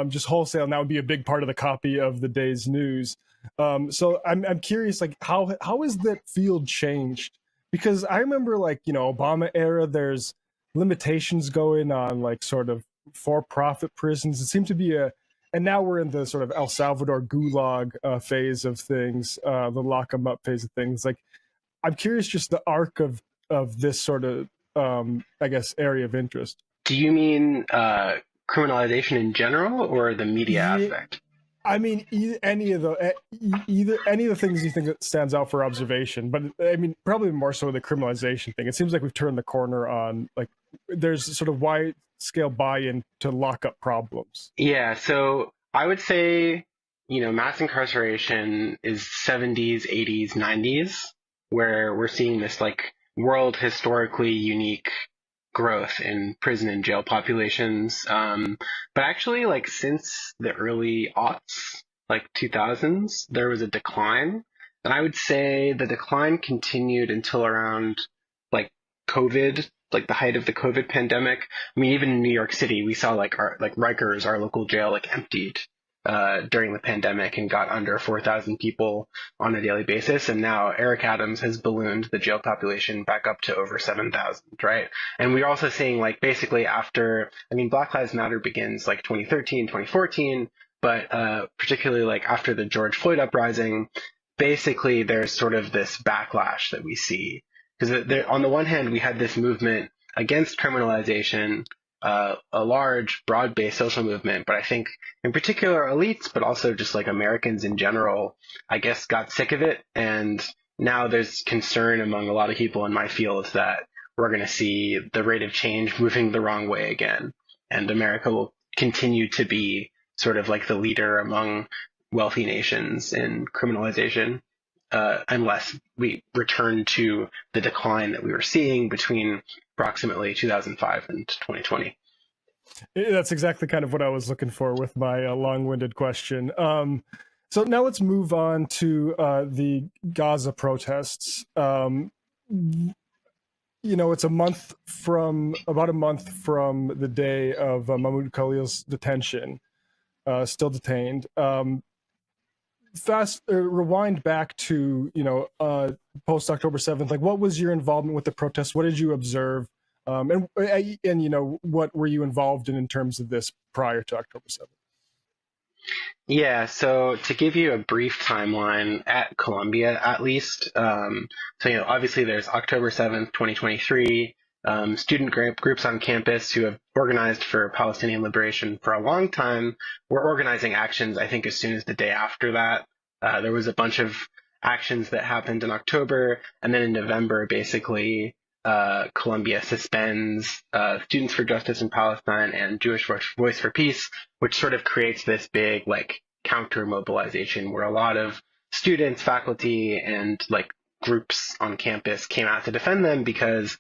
just wholesale. And that would be a big part of the copy of the day's news. So I'm curious, like how has that field changed? Because I remember Obama era, there's limitations going on like sort of for-profit prisons. It seemed to be and now we're in the sort of El Salvador gulag phase of things, the lock 'em up phase of things. Like, I'm curious just the arc of this sort of, I guess, area of interest. Do you mean criminalization in general or the media aspect? I mean, any of the things you think that stands out for observation, but I mean, probably more so the criminalization thing. It seems like we've turned the corner on, like, there's sort of wide scale buy-in to lock up problems. Yeah, so I would say, mass incarceration is 70s, 80s, 90s, where we're seeing this like world historically unique growth in prison and jail populations. But actually, like since the early aughts, like 2000s, there was a decline. And I would say the decline continued until around like COVID, like the height of the COVID pandemic. I mean, even in New York City, we saw Rikers, our local jail, like emptied during the pandemic and got under 4,000 people on a daily basis. And now Eric Adams has ballooned the jail population back up to over 7,000, right? And we're also seeing like basically Black Lives Matter begins like 2013, 2014, but particularly like after the George Floyd uprising, basically there's sort of this backlash that we see. Because on the one hand, we had this movement against criminalization, a large, broad-based social movement, but I think in particular elites, but also just like Americans in general, I guess got sick of it. And now there's concern among a lot of people in my field that we're going to see the rate of change moving the wrong way again. And America will continue to be sort of like the leader among wealthy nations in criminalization, unless we return to the decline that we were seeing between approximately 2005 and 2020. That's exactly kind of what I was looking for with my long-winded question. So now let's move on to the Gaza protests. It's about a month from the day of Mahmoud Khalil's detention, still detained. Rewind back to post October 7th. Like, what was your involvement with the protests? What did you observe? And what were you involved in terms of this prior to October 7th? Yeah, so to give you a brief timeline at Columbia, at least, obviously there's October 7th, 2023, student groups on campus who have organized for Palestinian liberation for a long time were organizing actions, I think, as soon as the day after that. There was a bunch of actions that happened in October, and then in November, basically, Columbia suspends Students for Justice in Palestine and Jewish Voice for Peace, which sort of creates this big counter mobilization where a lot of students, faculty, and groups on campus came out to defend them because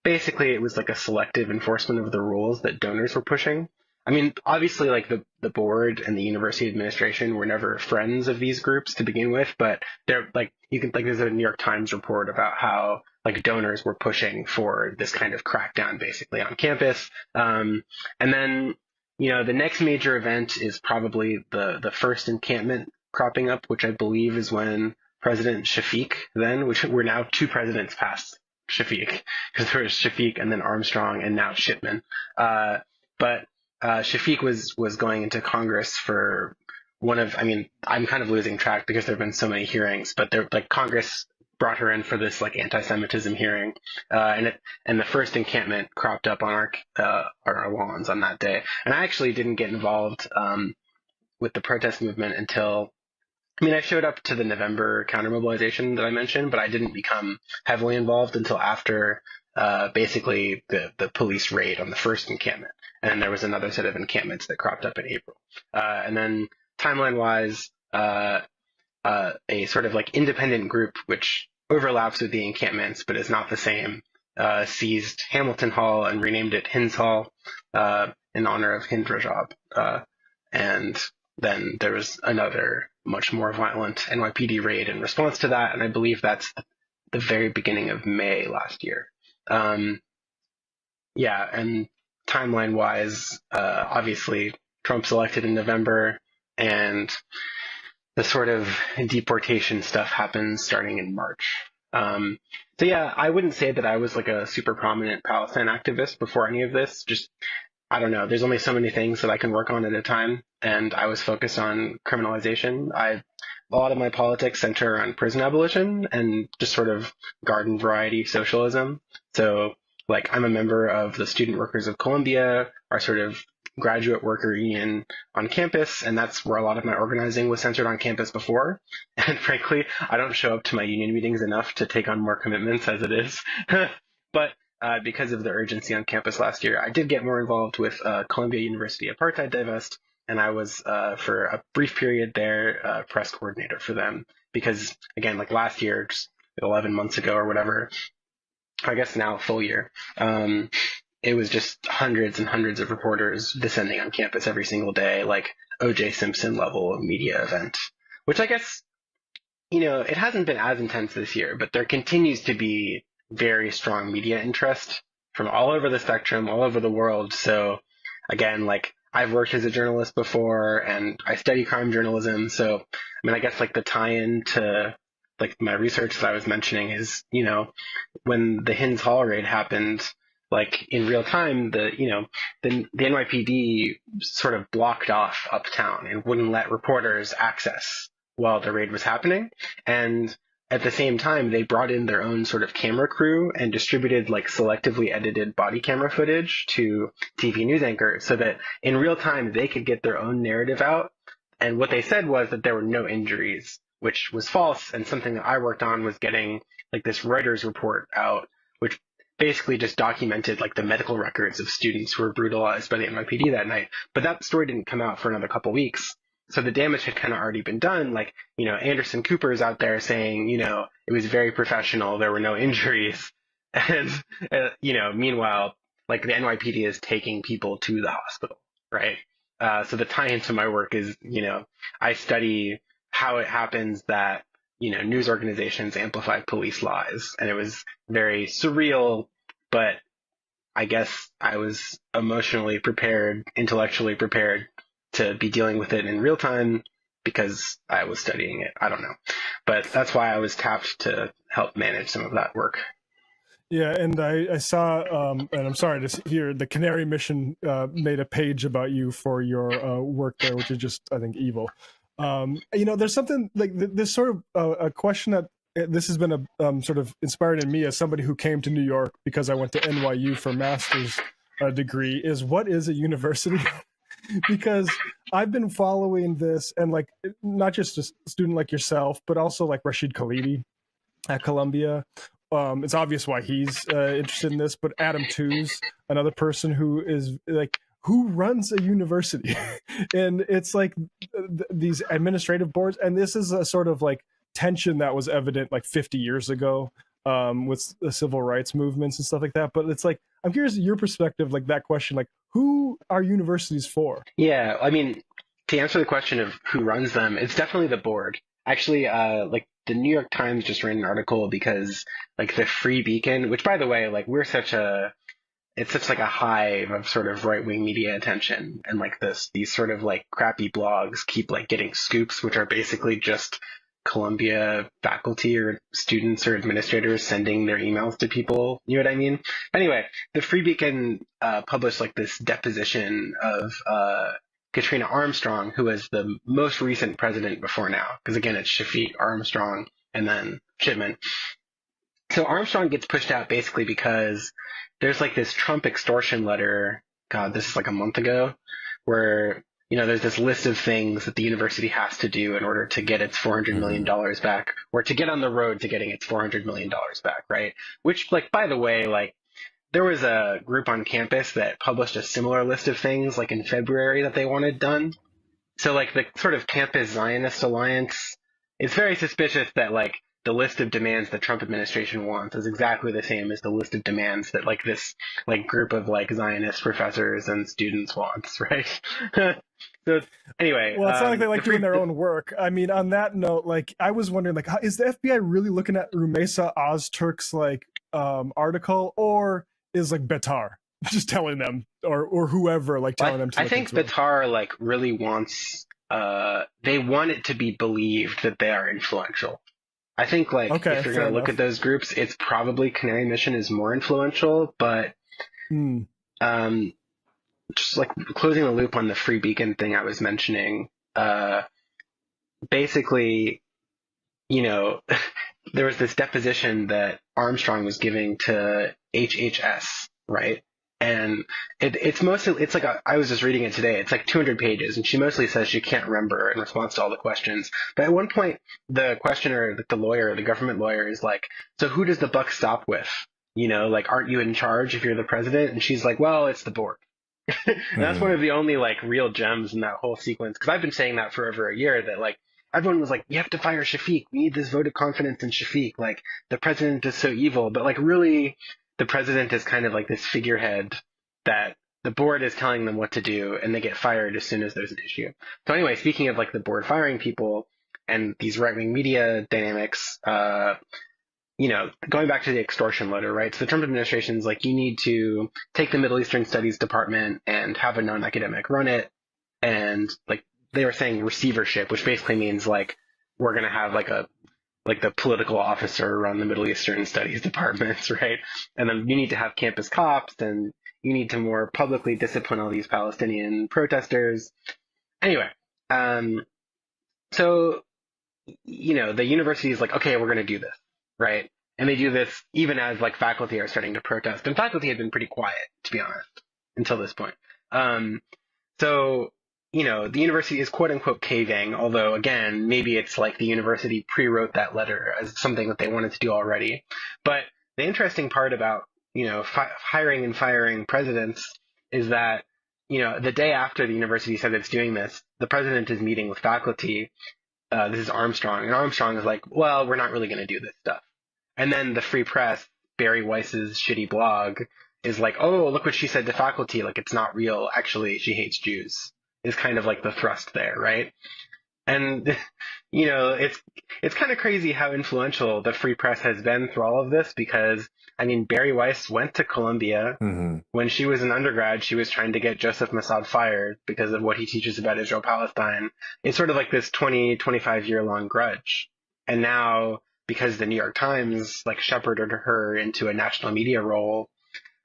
basically it was like a selective enforcement of the rules that donors were pushing. I mean, obviously, like the board and the university administration were never friends of these groups to begin with, but they're like, you can, like, there's a New York Times report about how like donors were pushing for this kind of crackdown basically on campus. And then, the next major event is probably the first encampment cropping up, which I believe is when President Shafiq then, which we're now 2 presidents past Shafiq, because there was Shafiq and then Armstrong and now Shipman. But Shafiq was going into Congress for I'm kind of losing track because there have been so many hearings, but Congress brought her in for this like anti-Semitism hearing, and the first encampment cropped up on our lawns on that day. And I actually didn't get involved with the protest movement until, I showed up to the November counter-mobilization that I mentioned, but I didn't become heavily involved until after basically the police raid on the first encampment. And then there was another set of encampments that cropped up in April. And then timeline-wise, a sort of like independent group, which overlaps with the encampments but is not the same, seized Hamilton Hall and renamed it Hinds Hall in honor of Hind Rajab. And then there was another much more violent NYPD raid in response to that, and I believe that's the very beginning of May last year. And timeline-wise, obviously Trump's elected in November, and the sort of deportation stuff happens starting in March. I wouldn't say that I was like a super prominent Palestine activist before any of this. Just, I don't know. There's only so many things that I can work on at a time, and I was focused on criminalization. A lot of my politics center around prison abolition and just sort of garden variety socialism. So, like, I'm a member of the Student Workers of Columbia, our sort of graduate worker union on campus, and that's where a lot of my organizing was centered on campus before. And frankly, I don't show up to my union meetings enough to take on more commitments as it is. But because of the urgency on campus last year, I did get more involved with Columbia University Apartheid Divest, and I was, for a brief period there, press coordinator for them. Because, again, like last year, just 11 months ago or whatever, I guess now a full year, it was just hundreds and hundreds of reporters descending on campus every single day, like O.J. Simpson level of media event, which I guess, it hasn't been as intense this year, but there continues to be very strong media interest from all over the spectrum, all over the world. So again, like, I've worked as a journalist before and I study crime journalism. So, I guess like the tie-in to like my research that I was mentioning is, when the Hinds Hall raid happened, like in real time, the NYPD sort of blocked off uptown and wouldn't let reporters access while the raid was happening. And at the same time, they brought in their own sort of camera crew and distributed like selectively edited body camera footage to TV news anchors so that in real time they could get their own narrative out. And what they said was that there were no injuries, which was false. And something that I worked on was getting like this Reuters report out, which basically just documented like the medical records of students who were brutalized by the NYPD that night. But that story didn't come out for another couple weeks. So the damage had kind of already been done. Like, Anderson Cooper is out there saying, it was very professional. There were no injuries. And, meanwhile, like the NYPD is taking people to the hospital, right? So the tie-in to my work is, I study how it happens that, news organizations amplify police lies. And it was very surreal, but I guess I was emotionally prepared, intellectually prepared to be dealing with it in real time because I was studying it. I don't know. But that's why I was tapped to help manage some of that work. Yeah, and I saw, and I'm sorry to hear, the Canary Mission made a page about you for your work there, which is just, I think, evil. There's something like this sort of a question that this has been a sort of inspired in me as somebody who came to New York because I went to NYU for a master's degree is what is a university? Because I've been following this and like not just a student like yourself, but also like Rashid Khalidi at Columbia. It's obvious why he's interested in this, but Adam Tooze, another person who is like, who runs a university? And it's like these administrative boards. And this is a sort of like tension that was evident like 50 years ago with the civil rights movements and stuff like that. But it's like, I'm curious your perspective, like that question, like who are universities for? Yeah, I mean, to answer the question of who runs them, it's definitely the board. Actually, like the New York Times just ran an article because like the Free Beacon, which by the way, like it's such like a hive of sort of right-wing media attention, and like these sort of like crappy blogs keep like getting scoops, which are basically just Columbia faculty or students or administrators sending their emails to people. You know what I mean? Anyway, the Free Beacon published like this deposition of Katrina Armstrong, who was the most recent president before now, because again, it's Shafiq, Armstrong, and then Shipman. So Armstrong gets pushed out basically because there's like this Trump extortion letter. God, this is like a month ago, where there's this list of things that the university has to do in order to get its $400 million back, or to get on the road to getting its $400 million back, right? Which, like, by the way, like, there was a group on campus that published a similar list of things, like, in February that they wanted done. So, like, the sort of Campus Zionist Alliance, it's very suspicious that, like, the list of demands the Trump administration wants is exactly the same as the list of demands that, like, this, like, group of, like, Zionist professors and students wants, right? So anyway, well, it's not like they like doing their own work. I mean, on that note, like I was wondering, like, is the FBI really looking at Rumeysa Ozturk's like article, or is like Betar just telling them, or whoever like telling them to? I think Betar like really wants. They want it to be believed that they are influential. I think like if you're going to look at those groups, it's probably Canary Mission is more influential, but just like closing the loop on the Free Beacon thing I was mentioning, basically, there was this deposition that Armstrong was giving to HHS, right? And it's mostly, it's like, I was just reading it today, it's like 200 pages, and she mostly says she can't remember in response to all the questions. But at one point, the questioner, the lawyer, the government lawyer is like, so who does the buck stop with? Like, aren't you in charge if you're the president? And she's like, well, it's the board. And that's one of the only like real gems in that whole sequence, because I've been saying that for over a year, that like everyone was like, you have to fire Shafiq, we need this vote of confidence in Shafiq, like the president is so evil. But like really the president is kind of like this figurehead that the board is telling them what to do, and they get fired as soon as there's an issue. So anyway, speaking of like the board firing people and these right-wing media dynamics, going back to the extortion letter, right? So the Trump administration is like, you need to take the Middle Eastern Studies department and have a non-academic run it. And like they were saying receivership, which basically means like, we're going to have like the political officer run the Middle Eastern Studies departments, right? And then you need to have campus cops, and you need to more publicly discipline all these Palestinian protesters. Anyway, so, the university is like, okay, we're going to do this. Right. And they do this even as like faculty are starting to protest. And faculty had been pretty quiet, to be honest, until this point. So, the university is quote unquote caving, although again, maybe it's like the university pre-wrote that letter as something that they wanted to do already. But the interesting part about, hiring and firing presidents is that, the day after the university said it's doing this, the president is meeting with faculty. This is Armstrong. And Armstrong is like, well, we're not really going to do this stuff. And then the Free Press, Barry Weiss's shitty blog, is like, oh, look what she said to faculty. Like, it's not real. Actually, she hates Jews, is kind of like the thrust there, right? And, it's kind of crazy how influential the Free Press has been through all of this, because, I mean, Barry Weiss went to Columbia. When she was an undergrad, she was trying to get Joseph Mossad fired because of what he teaches about Israel-Palestine. It's sort of like this 25-year-long grudge. And now, because the New York Times, like, shepherded her into a national media role,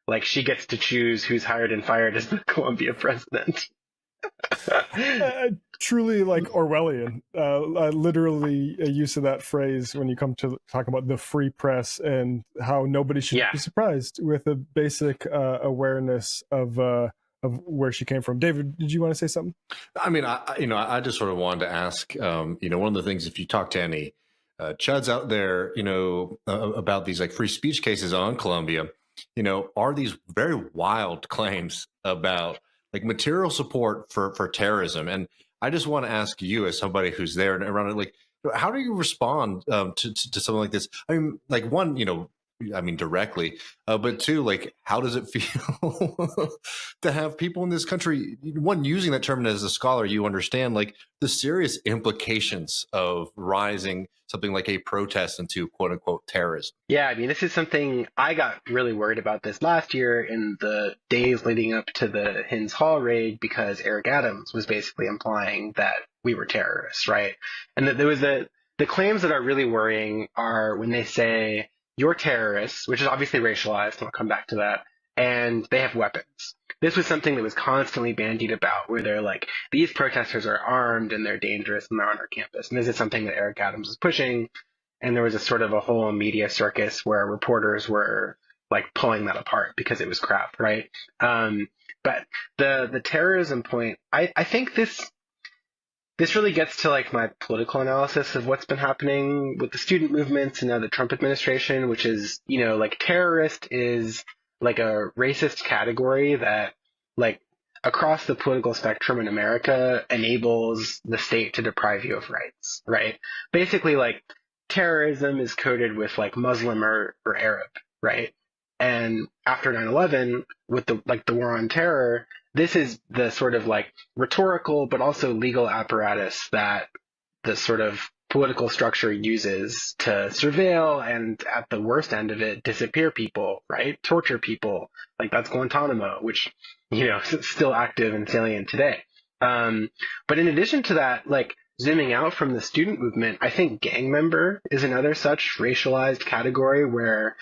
like, she gets to choose who's hired and fired as the Columbia president. Truly like Orwellian, literally a use of that phrase when you come to talk about the free press and how nobody should be surprised with a basic awareness of where she came from. David, did you want to say something? I mean, I just sort of wanted to ask, one of the things, if you talk to any chuds out there, about these like free speech cases on Columbia, are these very wild claims about like material support for terrorism. And I just want to ask you, as somebody who's there and around it, like, How do you respond to something like this? I mean, like one, I mean, directly, but two, like, how does it feel to have people in this country, one, using that term as a scholar, you understand like the serious implications of rising something like a protest into quote unquote terrorism? Yeah, I mean, this is something I got really worried about this last year in the days leading up to the Hinds Hall raid, because Eric Adams was basically implying that we were terrorists, right? And that there was the claims that are really worrying are when they say you're terrorists, which is obviously racialized, and I'll come back to that, and they have weapons. This was something that was constantly bandied about, where they're like, these protesters are armed and they're dangerous and they're on our campus. And this is something that Eric Adams was pushing. And there was a sort of a whole media circus where reporters were like pulling that apart because it was crap, right? But the terrorism point, I think this really gets to like my political analysis of what's been happening with the student movements and now the Trump administration, which is, like terrorist is like a racist category that like across the political spectrum in America enables the state to deprive you of rights, right? Basically, like terrorism is coded with like Muslim or Arab, right? And after 9/11, with the war on terror, this is the sort of like rhetorical but also legal apparatus that the sort of political structure uses to surveil and, at the worst end of it, disappear people, right? Torture people. Like that's Guantanamo, which, is still active and salient today. But in addition to that, like zooming out from the student movement, I think gang member is another such racialized category where,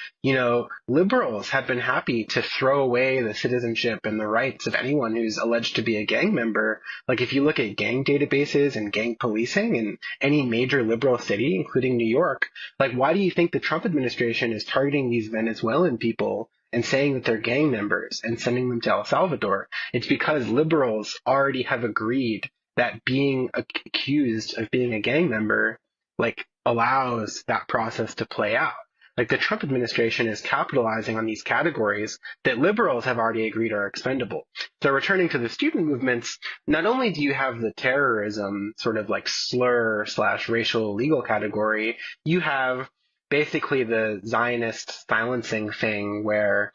liberals have been happy to throw away the citizenship and the rights of anyone who's alleged to be a gang member. Like if you look at gang databases and gang policing in any major liberal city, including New York, like why do you think the Trump administration is targeting these Venezuelan people and saying that they're gang members and sending them to El Salvador? It's because liberals already have agreed that being accused of being a gang member like allows that process to play out. Like the Trump administration is capitalizing on these categories that liberals have already agreed are expendable. So returning to the student movements, not only do you have the terrorism sort of like slur / racial legal category, you have basically the Zionist silencing thing where,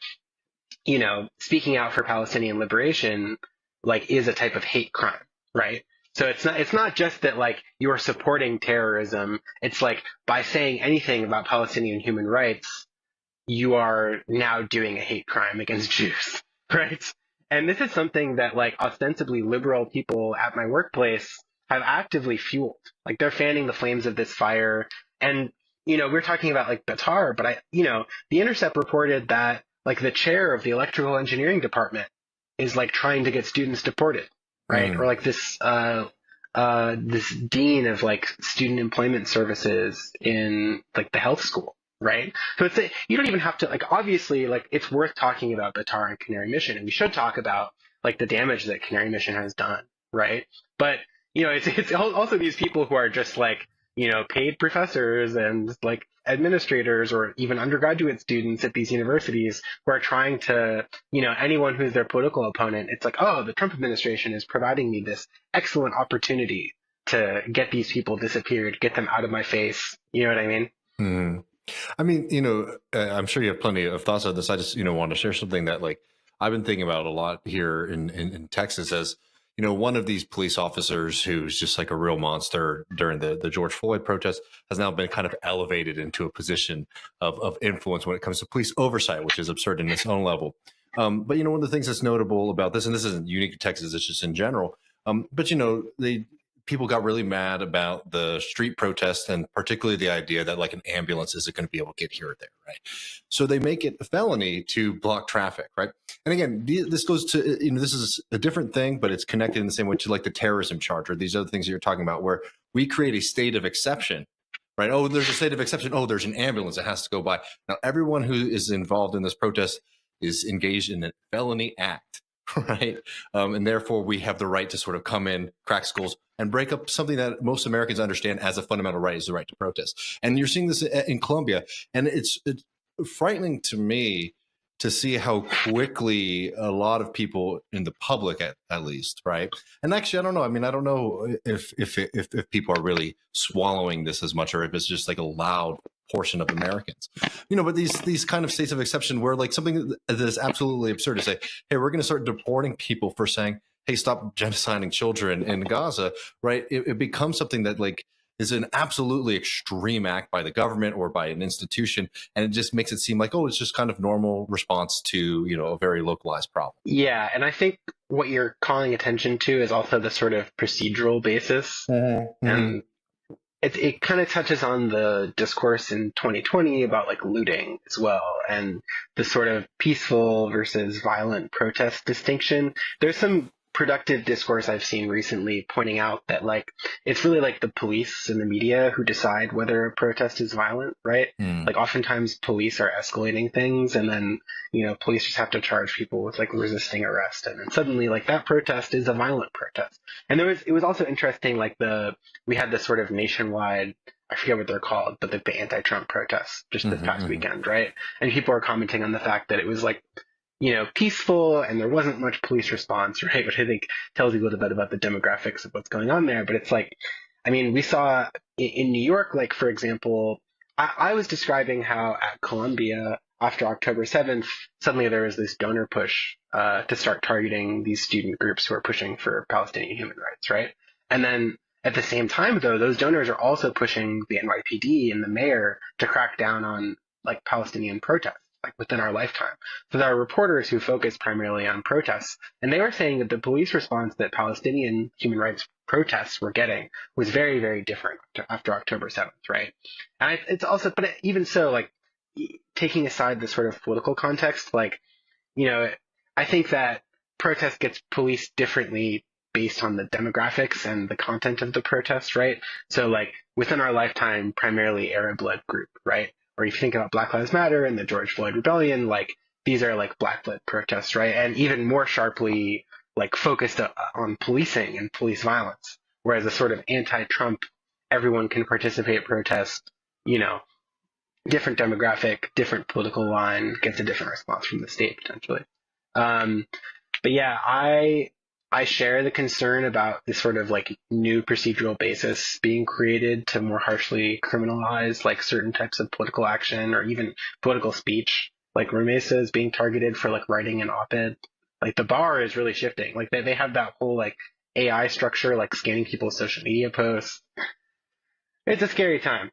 speaking out for Palestinian liberation like is a type of hate crime. Right. So it's not just that like you're supporting terrorism. It's like by saying anything about Palestinian human rights, you are now doing a hate crime against Jews. Right. And this is something that like ostensibly liberal people at my workplace have actively fueled. Like they're fanning the flames of this fire. And, we're talking about like Batar, but The Intercept reported that like the chair of the electrical engineering department is like trying to get students deported. Right. Or like this dean of like student employment services in like the health school. Right. So you don't even have to like, obviously, like it's worth talking about Batar and Canary Mission. And we should talk about like the damage that Canary Mission has done. Right. But, it's also these people who are just like, paid professors and like administrators or even undergraduate students at these universities who are trying to, anyone who's their political opponent, it's like, oh, the Trump administration is providing me this excellent opportunity to get these people disappeared, get them out of my face. You know what I mean? Mm-hmm. I mean, I'm sure you have plenty of thoughts on this. I just, want to share something that like I've been thinking about a lot here in Texas as, one of these police officers who's just like a real monster during the George Floyd protest has now been kind of elevated into a position of influence when it comes to police oversight, which is absurd in its own level. But, one of the things that's notable about this, and this isn't unique to Texas, it's just in general, but, people got really mad about the street protests and particularly the idea that like an ambulance isn't going to be able to get here or there, right? So they make it a felony to block traffic, right? And again, this goes to, this is a different thing, but it's connected in the same way to like the terrorism charge or these other things that you're talking about where we create a state of exception, right? Oh, there's a state of exception. Oh, there's an ambulance that has to go by. Now, everyone who is involved in this protest is engaged in a felony act, right? And therefore we have the right to sort of come in, crack schools, and break up something that most Americans understand as a fundamental right, is the right to protest. And you're seeing this in Colombia, and it's frightening to me to see how quickly a lot of people in the public, at least, right? And actually, I don't know. I mean, I don't know if people are really swallowing this as much, or if it's just like a loud portion of Americans, but these kind of states of exception where like something that is absolutely absurd to say, hey, we're going to start deporting people for saying, hey, stop genociding children in Gaza, right? It becomes something that like is an absolutely extreme act by the government or by an institution, and it just makes it seem like, oh, it's just kind of normal response to a very localized problem. Yeah, and I think what you're calling attention to is also the sort of procedural basis, and it kind of touches on the discourse in 2020 about like looting as well, and the sort of peaceful versus violent protest distinction. There's some productive discourse I've seen recently pointing out that like it's really like the police and the media who decide whether a protest is violent, right? Like oftentimes police are escalating things, and then police just have to charge people with like resisting arrest, and then suddenly like that protest is a violent protest. And it was also interesting, like we had this sort of nationwide, I forget what they're called, but the anti-Trump protests just this past weekend, right? And people are commenting on the fact that it was like peaceful and there wasn't much police response, right? Which I think tells you a little bit about the demographics of what's going on there. But it's like, I mean, we saw in New York, like, for example, I was describing how at Columbia, after October 7th, suddenly there was this donor push to start targeting these student groups who are pushing for Palestinian human rights, right? And then at the same time, though, those donors are also pushing the NYPD and the mayor to crack down on like Palestinian protests, like within our lifetime. So there are reporters who focus primarily on protests, and they were saying that the police response that Palestinian human rights protests were getting was very, very different after October 7th, right? And it's also, but even so, like taking aside the sort of political context, like, I think that protest gets policed differently based on the demographics and the content of the protest, right? So like within our lifetime, primarily Arab-led group, right? Or if you think about Black Lives Matter and the George Floyd Rebellion, like these are like Black-led protests, right? And even more sharply like focused on policing and police violence. Whereas a sort of anti-Trump, everyone can participate protest, different demographic, different political line, gets a different response from the state potentially. But yeah, I share the concern about this sort of like new procedural basis being created to more harshly criminalize like certain types of political action or even political speech. Like Rumesa is being targeted for like writing an op-ed. Like the bar is really shifting. Like they have that whole like AI structure, like scanning people's social media posts. It's a scary time.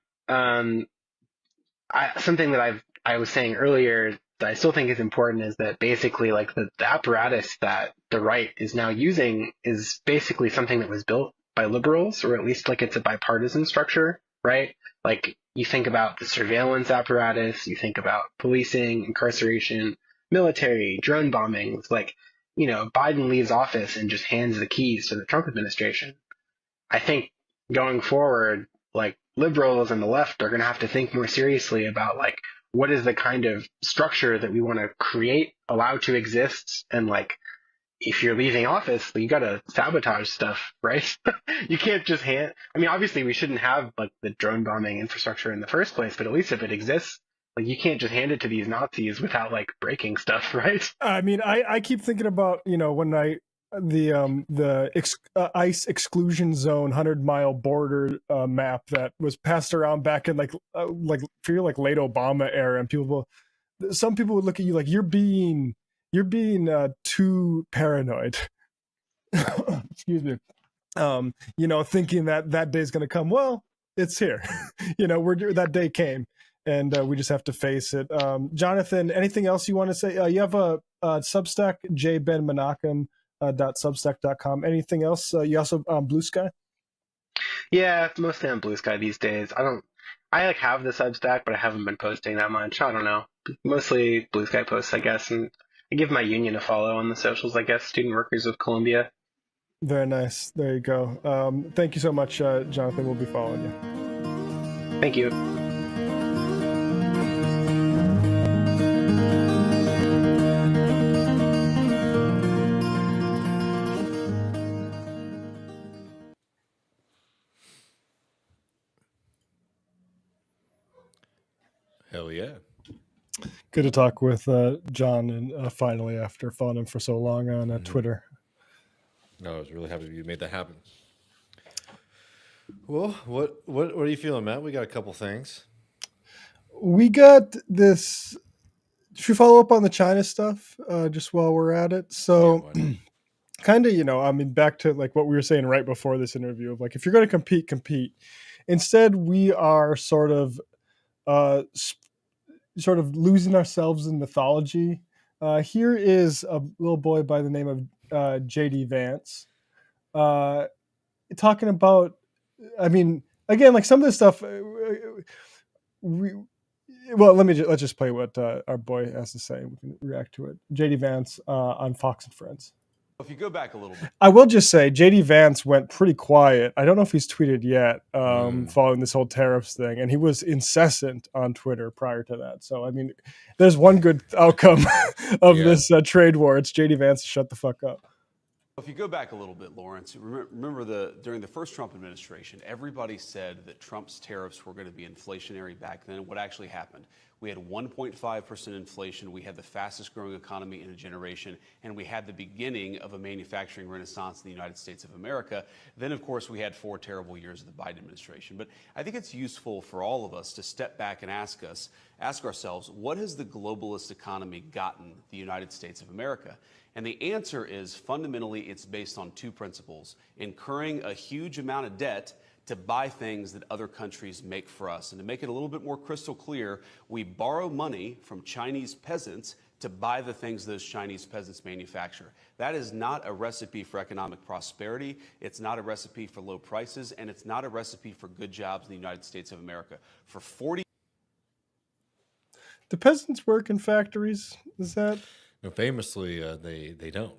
Something that I was saying earlier that I still think is important is that basically like the apparatus that the right is now using is basically something that was built by liberals, or at least like it's a bipartisan structure, right? Like you think about the surveillance apparatus, you think about policing, incarceration, military, drone bombings, like, Biden leaves office and just hands the keys to the Trump administration. I think going forward, like liberals and the left are going to have to think more seriously about like, what is the kind of structure that we want to create, allow to exist, and like, if you're leaving office, you got to sabotage stuff, right? You can't just obviously we shouldn't have like the drone bombing infrastructure in the first place, but at least if it exists, like you can't just hand it to these Nazis without like breaking stuff, right? I mean, I keep thinking about, when ICE exclusion zone 100-mile border map that was passed around back in like late Obama era, and some people would look at you like you're being too paranoid. Excuse me. Thinking that day's going to come. Well, it's here. That day came, and we just have to face it. Jonathan, anything else you want to say? You have a Substack, Ben-Mencham. .substack.com. Anything else? You also Blue Sky? Yeah, it's mostly on Blue Sky these days. I like have the Substack, but I haven't been posting that much. I don't know. Mostly Blue Sky posts, I guess, and I give my union a follow on the socials, I guess, Student Workers of Columbia. Very nice. There you go. Thank you so much, Jonathan. We'll be following you. Thank you. Hell yeah. Good to talk with John, and finally after following him for so long on Twitter. No, I was really happy you made that happen. Well, what are you feeling, Matt? We got a couple things. We got this. Should we follow up on the China stuff just while we're at it? So, kind of, I mean, back to like what we were saying right before this interview of like, if you're going to compete. Instead, we are sort of losing ourselves in mythology. Here is a little boy by the name of J.D. Vance talking about, I mean, again, like some of this stuff, let's just play what our boy has to say. We can react to it. J.D. Vance on Fox and Friends. If you go back a little bit, I will just say J.D. Vance went pretty quiet. I don't know if he's tweeted yet following this whole tariffs thing, and he was incessant on Twitter prior to that. So, I mean, there's one good outcome of this trade war. It's J.D. Vance to shut the fuck up. if you go back a little bit, Lawrence, remember during the first Trump administration, everybody said that Trump's tariffs were going to be inflationary back then. What actually happened? We had 1.5% inflation. We had the fastest growing economy in a generation, and we had the beginning of a manufacturing renaissance in the United States of America. Then, of course, we had 4 terrible years of the Biden administration. But I think it's useful for all of us to step back and ask ourselves, what has the globalist economy gotten the United States of America? And the answer is fundamentally it's based on 2 principles: incurring a huge amount of debt to buy things that other countries make for us. And to make it a little bit more crystal clear, we borrow money from Chinese peasants to buy the things those Chinese peasants manufacture. That is not a recipe for economic prosperity. It's not a recipe for low prices, and it's not a recipe for good jobs in the United States of America. For 40 Do peasants work in factories? Is that? No, famously, they don't.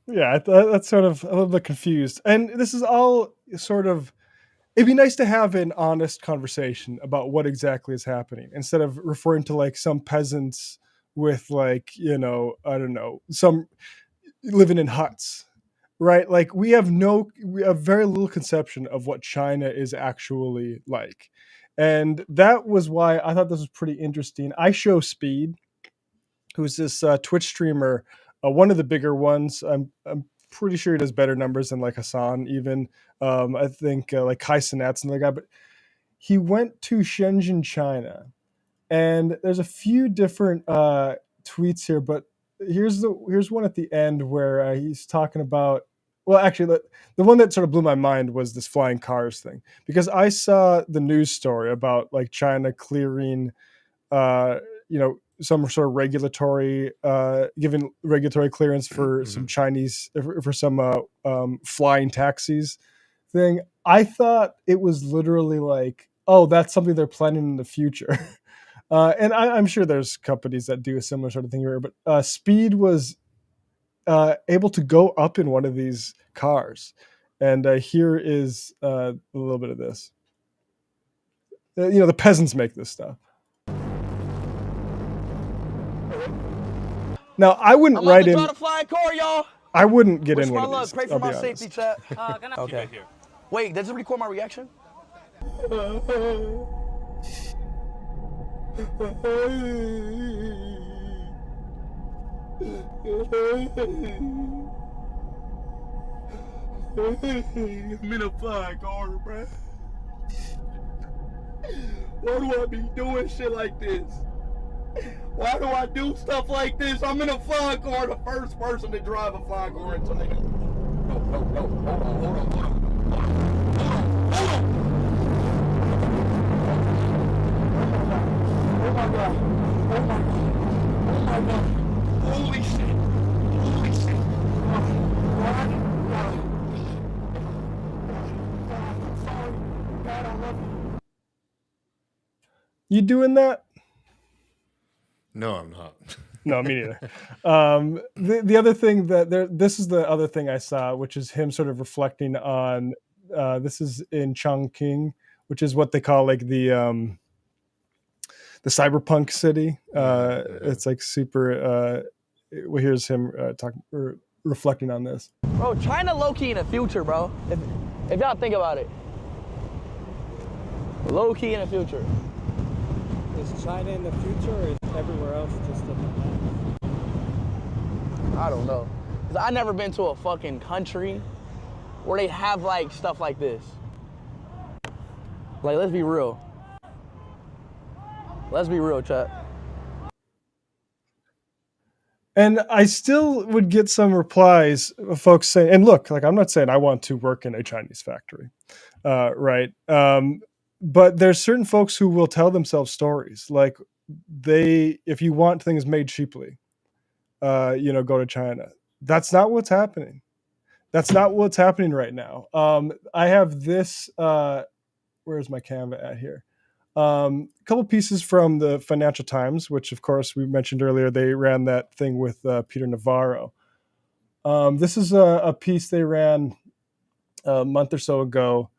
Yeah, that's sort of a little bit confused. And this is all sort of, it'd be nice to have an honest conversation about what exactly is happening instead of referring to like some peasants with like, I don't know, some living in huts, right? Like we have very little conception of what China is actually like. And that was why I thought this was pretty interesting. I Show Speed, who's this Twitch streamer, one of the bigger ones. I'm pretty sure he does better numbers than like Hassan even. I think like Kai Cenat's another guy, but he went to Shenzhen, China, and there's a few different tweets here, but here's one at the end where he's talking about, well, actually the one that sort of blew my mind was this flying cars thing, because I saw the news story about like China clearing, some sort of regulatory, giving regulatory clearance for some Chinese, for some flying taxis thing. I thought it was literally like, oh, that's something they're planning in the future. And I'm sure there's companies that do a similar sort of thing here, but Speed was able to go up in one of these cars. And here is a little bit of this. The peasants make this stuff. Now, I wouldn't write in. I wouldn't get in one of these. Pray for my safety, chat. Okay. Wait, does it record my reaction? I'm in a flying car, bro. Why do I be doing shit like this? Why do I do stuff like this? I'm in a flying car, the first person to drive a flying car into me. Oh my God. Oh my God. Oh my God. Holy shit. Holy shit. God. I'm sorry. God, I love you. You doing that? No, I'm not. No, me neither. The other thing this is the other thing I saw, which is him sort of reflecting on, this is in Chongqing, which is what they call like the cyberpunk city. It's like super, well, here's him talking or reflecting on this. Bro, China low-key in the future, bro. If y'all think about it. Low-key in the future. Is China in the future, or is everywhere else just in the past? I don't know. 'Cause I never been to a fucking country where they have like stuff like this. Like, let's be real. Let's be real, chat. And I still would get some replies of folks saying, and look, like I'm not saying I want to work in a Chinese factory, right? But there's certain folks who will tell themselves stories like if you want things made cheaply, go to China. That's not what's happening. That's not what's happening right now. I have this. Where's my Canva at here? A couple pieces from the Financial Times, which of course we mentioned earlier. They ran that thing with Peter Navarro. This is a piece they ran a month or so ago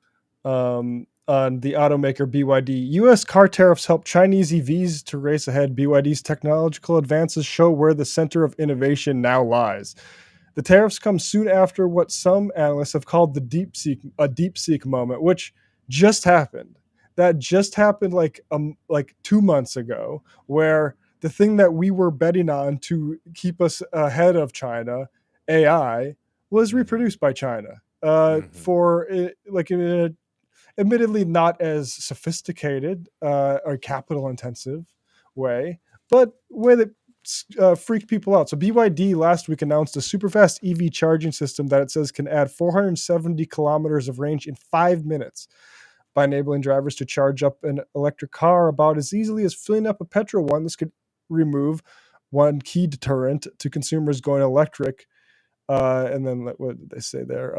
on the automaker BYD. U.S. car tariffs help Chinese EVs to race ahead. BYD's technological advances show where the center of innovation now lies. The tariffs come soon after what some analysts have called a DeepSeek moment, which just happened. That just happened like 2 months ago, where the thing that we were betting on to keep us ahead of China, AI, was reproduced by China admittedly not as sophisticated or capital intensive way, but way that freaked people out. So BYD last week announced a super fast EV charging system that it says can add 470 kilometers of range in 5 minutes, by enabling drivers to charge up an electric car about as easily as filling up a petrol one. This could remove one key deterrent to consumers going electric. And then what did they say there?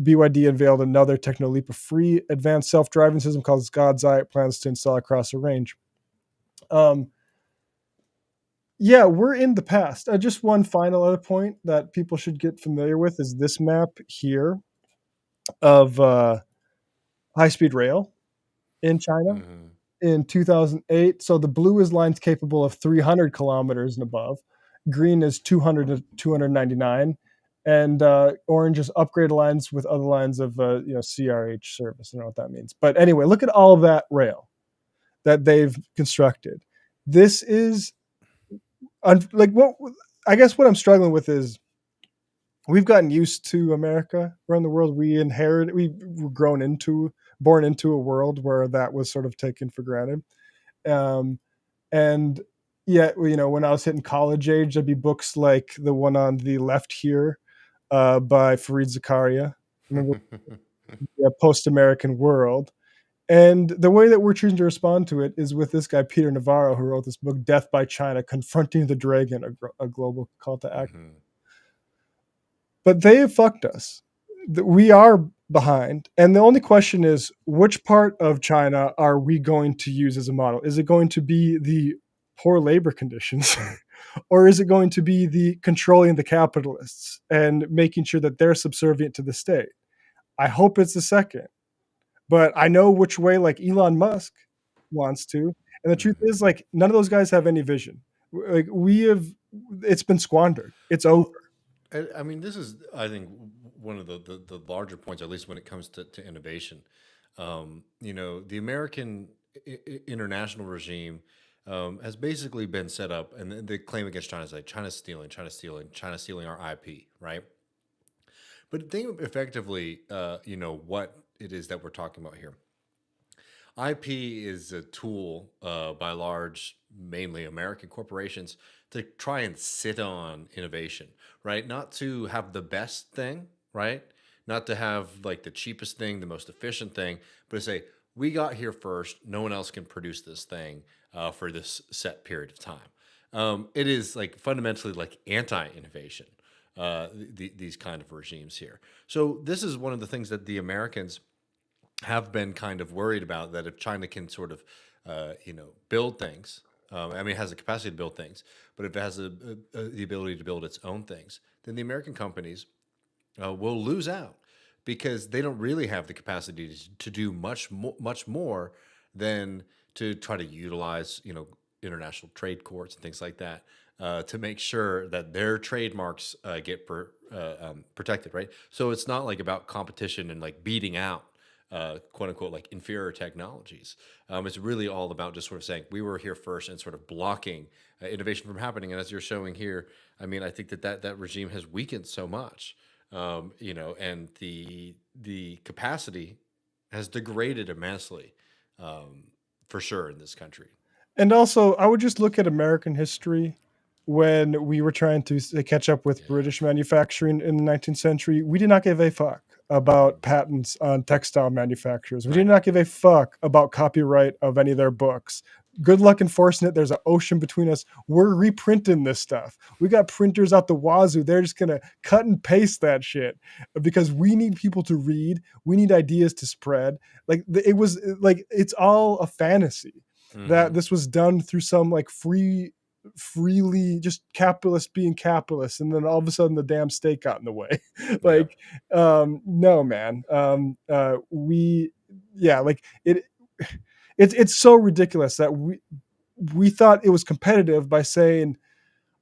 BYD unveiled another techno leap, a free advanced self-driving system called God's Eye. It plans to install across a range. Yeah, we're in the past. Just one final other point that people should get familiar with is this map here of high-speed rail in China in 2008. So the blue is lines capable of 300 kilometers and above. Green is 200 to 299. And orange is upgrade lines with other lines of CRH service. I don't know what that means. But anyway, look at all of that rail that they've constructed. This is I guess what I'm struggling with is we've gotten used to America around the world. We were born into a world where that was sort of taken for granted. And yet, when I was hitting college age, there'd be books like the one on the left here by Fareed Zakaria, Post-American World. And the way that we're choosing to respond to it is with this guy, Peter Navarro, who wrote this book, Death by China, Confronting the Dragon, a global call to action. But they have fucked us. We are behind. And the only question is, which part of China are we going to use as a model? Is it going to be the poor labor conditions? Or is it going to be the controlling the capitalists and making sure that they're subservient to the state? I hope it's the second. But I know which way, like Elon Musk wants to. And the truth is, like, none of those guys have any vision. Like, it's been squandered. It's over. I mean, this is, I think, one of the larger points, at least when it comes to innovation. The American international regime has basically been set up, and the claim against China is like China's stealing our IP, right? But think effectively, what it is that we're talking about here. IP is a tool by large, mainly American corporations to try and sit on innovation, right? Not to have the best thing, right? Not to have like the cheapest thing, the most efficient thing, but to say, we got here first, no one else can produce this thing for this set period of time. It is like fundamentally like anti-innovation, these kind of regimes here. So this is one of the things that the Americans have been kind of worried about, that if China can sort of, build things, it has the capacity to build things, but if it has the ability to build its own things, then the American companies will lose out because they don't really have the capacity to do much more than to try to utilize, international trade courts and things like that to make sure that their trademarks get protected, right? So it's not like about competition and like beating out quote unquote like inferior technologies. It's really all about just sort of saying we were here first and sort of blocking innovation from happening. And as you're showing here, I mean, I think that regime has weakened so much, and the capacity has degraded immensely, for sure, in this country. And also, I would just look at American history when we were trying to catch up with British manufacturing in the 19th century. We did not give a fuck about patents on textile manufacturers. We did not give a fuck about copyright of any of their books. Good luck enforcing it. There's an ocean between us. We're reprinting this stuff. We got printers out the wazoo. They're just going to cut and paste that shit because we need people to read. We need ideas to spread. Like it was like, it's all a fantasy that this was done through some like freely just capitalist being capitalist, and then all of a sudden the damn state got in the way. Like no, man. It's so ridiculous that we thought it was competitive by saying,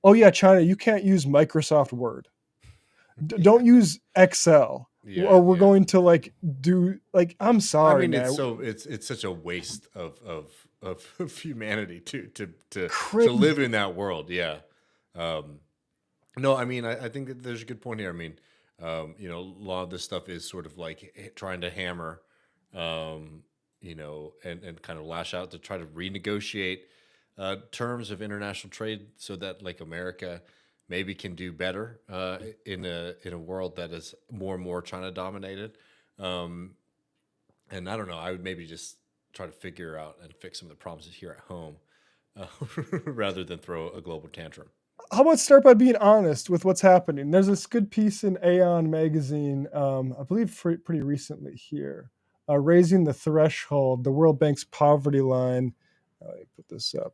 oh yeah, China, you can't use Microsoft Word, don't use Excel, or we're going to like do like, I'm sorry, I mean, man. it's such a waste of humanity to live in that world. Yeah. No, I mean, I think that there's a good point here. I mean, a lot of this stuff is sort of like trying to hammer, and kind of lash out to try to renegotiate terms of international trade so that like America maybe can do better in a world that is more and more China dominated. And I don't know, I would maybe just try to figure out and fix some of the problems here at home, rather than throw a global tantrum. How about start by being honest with what's happening? There's this good piece in Aeon magazine, I believe pretty recently here, raising the threshold, the World Bank's poverty line. Let me put this up.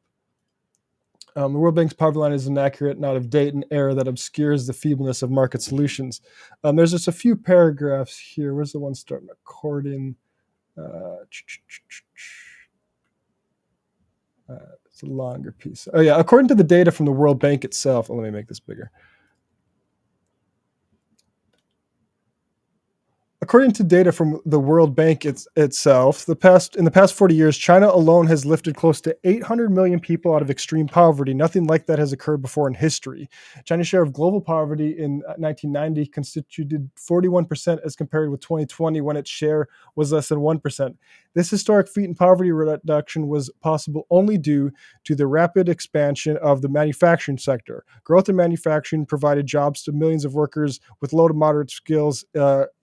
The World Bank's poverty line is inaccurate and out of date, an error that obscures the feebleness of market solutions. There's just a few paragraphs here. Where's the one starting? According, it's a longer piece. Oh yeah, according to the data from the World Bank itself. Let me make this bigger. According to data from the World Bank itself, in the past 40 years, China alone has lifted close to 800 million people out of extreme poverty. Nothing like that has occurred before in history. China's share of global poverty in 1990 constituted 41% as compared with 2020 when its share was less than 1%. This historic feat in poverty reduction was possible only due to the rapid expansion of the manufacturing sector. Growth in manufacturing provided jobs to millions of workers with low to moderate skills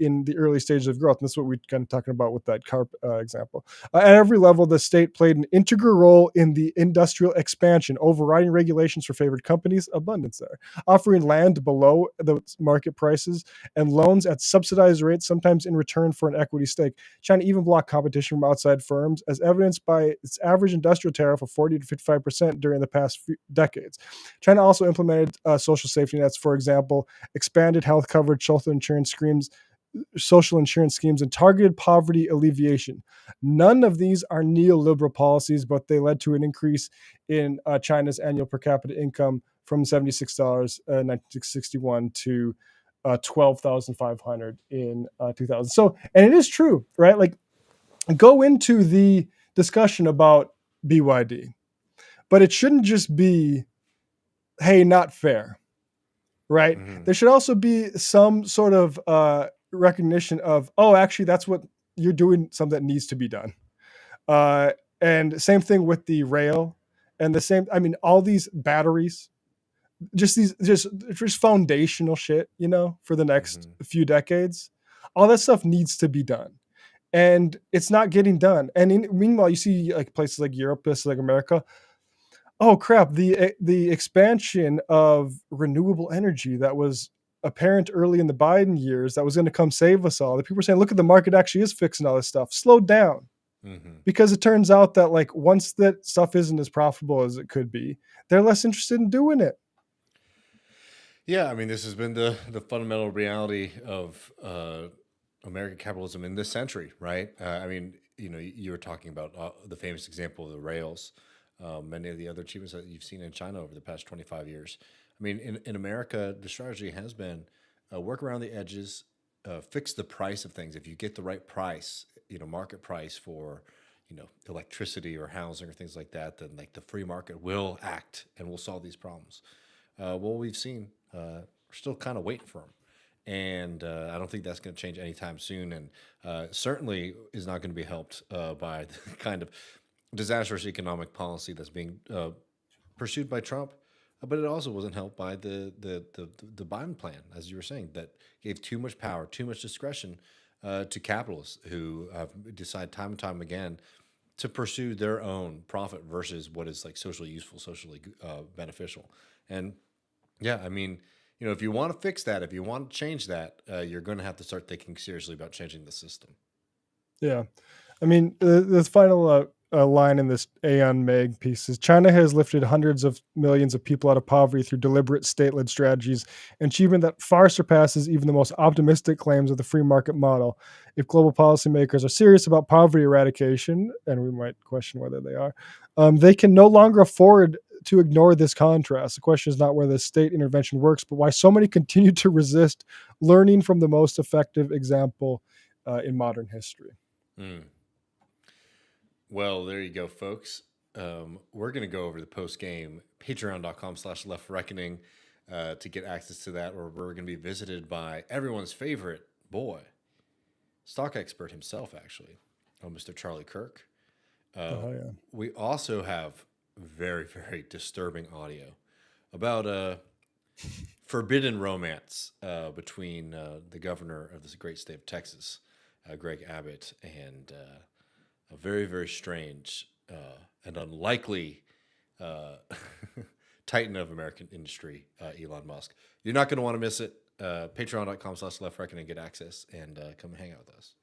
in the early stages of growth. And that's what we're kind of talking about with that car example. At every level, the state played an integral role in the industrial expansion, overriding regulations for favored companies, abundance there, offering land below the market prices and loans at subsidized rates, sometimes in return for an equity stake. China even blocked competition from outside firms, as evidenced by its average industrial tariff of 40 to 55% during the past few decades. China also implemented social safety nets, for example, expanded health coverage, social insurance schemes, and targeted poverty alleviation. None of these are neoliberal policies, but they led to an increase in China's annual per capita income from $76 in 1961 to $12,500 in 2000. So, and it is true, right? Like, go into the discussion about BYD, but it shouldn't just be, hey, not fair, right? Mm-hmm. There should also be some sort of recognition of, oh, actually, that's what you're doing, something that needs to be done. And same thing with the rail, and the same, I mean, all these batteries, just foundational shit, for the next few decades. All that stuff needs to be done. And it's not getting done. And meanwhile, you see like places like Europe, places like America. Oh crap! The expansion of renewable energy that was apparent early in the Biden years, that was going to come save us all. The people are saying, "Look at the market actually is fixing all this stuff." Slowed down, because it turns out that like once that stuff isn't as profitable as it could be, they're less interested in doing it. Yeah, I mean, this has been the fundamental reality of American capitalism in this century, right? I mean, you were talking about the famous example of the rails, many of the other achievements that you've seen in China over the past 25 years. I mean, in America, the strategy has been work around the edges, fix the price of things, if you get the right price, market price for, electricity or housing or things like that, then like the free market will act and will solve these problems. Well, we've seen, we're still kind of waiting for them. And I don't think that's going to change anytime soon. And certainly is not going to be helped by the kind of disastrous economic policy that's being pursued by Trump. But it also wasn't helped by the Biden plan, as you were saying, that gave too much power, too much discretion to capitalists who decide time and time again to pursue their own profit versus what is like socially useful, socially beneficial. And yeah, I mean, if you want to fix that, if you want to change that, you're going to have to start thinking seriously about changing the system. Yeah. I mean, the final line in this Aeon Mag piece is China has lifted hundreds of millions of people out of poverty through deliberate state-led strategies, an achievement that far surpasses even the most optimistic claims of the free market model. If global policymakers are serious about poverty eradication, and we might question whether they are, they can no longer afford to ignore this contrast. The question is not whether state intervention works, but why so many continue to resist learning from the most effective example in modern history. Mm. Well, there you go, folks. We're going to go over the post-game patreon.com/leftreckoning to get access to that, where we're going to be visited by everyone's favorite boy, stock expert himself, actually, Mr. Charlie Kirk. Yeah. We also have very, very disturbing audio about forbidden romance between the governor of this great state of Texas, Greg Abbott, and a very, very strange and unlikely titan of American industry, Elon Musk. You're not going to want to miss it. Patreon.com/leftreckoning, get access, and come hang out with us.